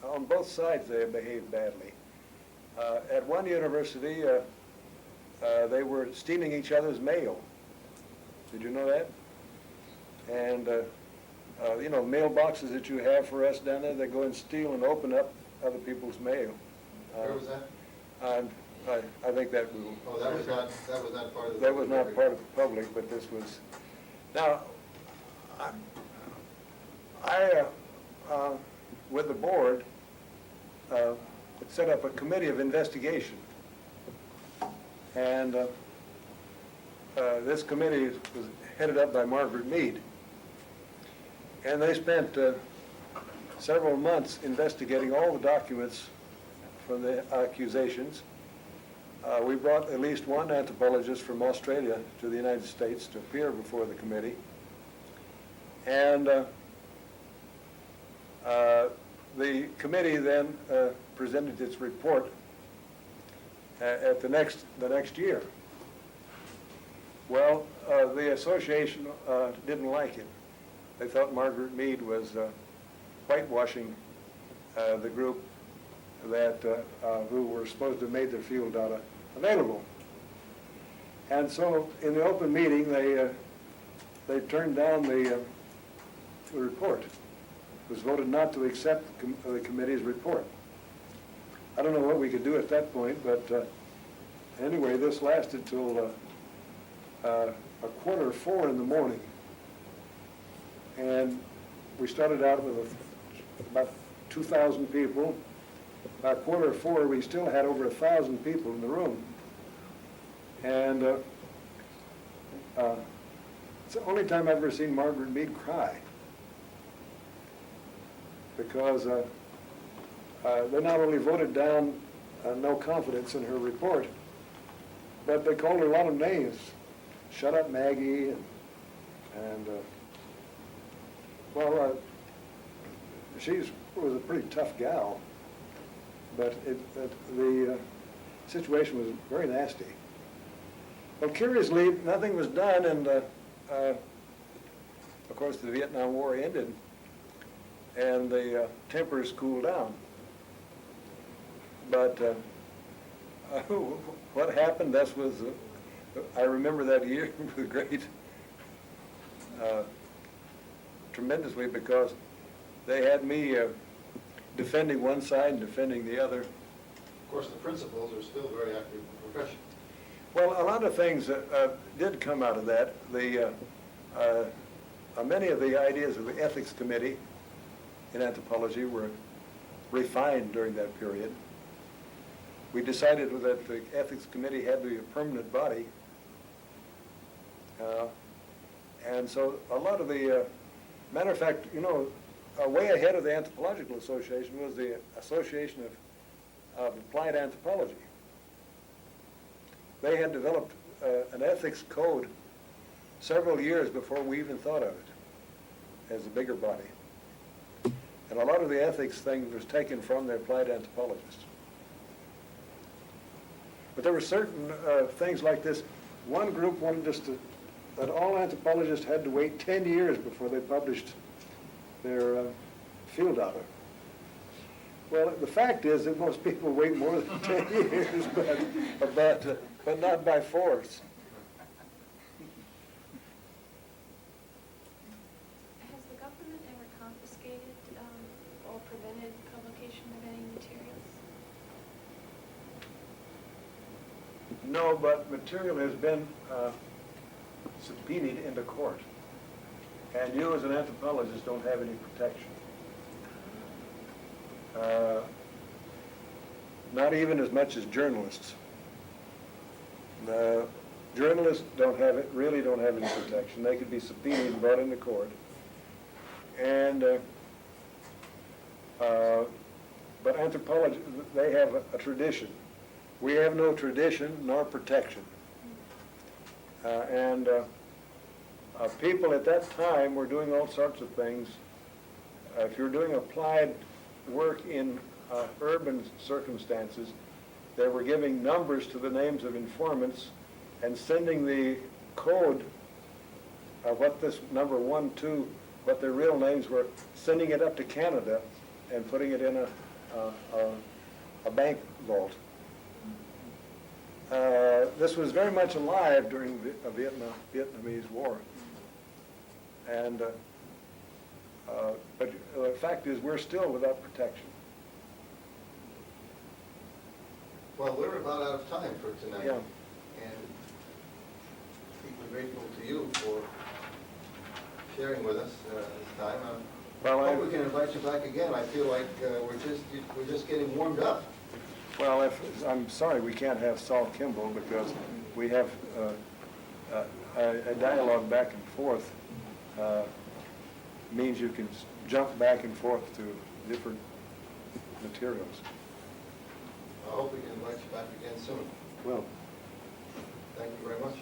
on both sides they behave badly. At one university, they were stealing each other's mail. Did you know that? And you know, mailboxes that you have for us down there, they go and steal and open up other people's mail. Where was that? And I think that will. Oh, that was not part of the. That was not part of the public, but this was. Now, I with the board, set up a committee of investigation, and this committee was headed up by Margaret Mead, and they spent several months investigating all the documents from the accusations. We brought at least one anthropologist from Australia to the United States to appear before the committee, and the committee then presented its report at the next year. Well, the association didn't like it. They thought Margaret Mead was whitewashing the group that who were supposed to have made their field data available. And so in the open meeting, they turned down the report. It was voted not to accept the committee's report. I don't know what we could do at that point, but anyway, this lasted till 3:45 in the morning. And we started out with about 2,000 people. By Q4, we still had over 1,000 people in the room. And it's the only time I've ever seen Margaret Mead cry. Because they not only voted down no confidence in her report, but they called her a lot of names. Shut up, Maggie, and she was a pretty tough gal, but the situation was very nasty. Well, curiously, nothing was done, and of course the Vietnam War ended, and the tempers cooled down. But what happened, I remember that year with great, tremendously, because they had me defending one side and defending the other. Of course, the principals are still very active in the profession. Well, a lot of things did come out of that. Many of the ideas of the ethics committee in anthropology were refined during that period. We decided that the ethics committee had to be a permanent body. And so a lot of the, matter of fact, way ahead of the Anthropological Association was the Association of Applied Anthropology. They had developed an ethics code several years before we even thought of it as a bigger body. And a lot of the ethics thing was taken from the applied anthropologists. But there were certain things like this. One group wanted us that all anthropologists had to wait 10 years before they published their field data. Well, the fact is that most people wait more than 10 years, but not by force. Has the government ever confiscated or prevented publication of any materials? No, but material has been subpoenaed into court. And you as an anthropologist don't have any protection. Not even as much as journalists. The journalists really don't have any protection. They could be subpoenaed and brought into court. And, but anthropology, they have a tradition. We have no tradition nor protection. People at that time were doing all sorts of things. If you're doing applied work in urban circumstances, they were giving numbers to the names of informants and sending the code of what this number 1, 2, what their real names were, sending it up to Canada and putting it in a bank vault. This was very much alive during the Vietnamese War. And, but the fact is, we're still without protection. Well, we're about out of time for tonight. Yeah. And deeply grateful to you for sharing with us this time. Well, I hope we can invite you back again. I feel like we're just getting warmed up. Well, I'm sorry we can't have Saul Kimball because we have a dialogue back and forth. Means you can jump back and forth to different materials. I hope we can invite you back again soon. Well, Thank you very much.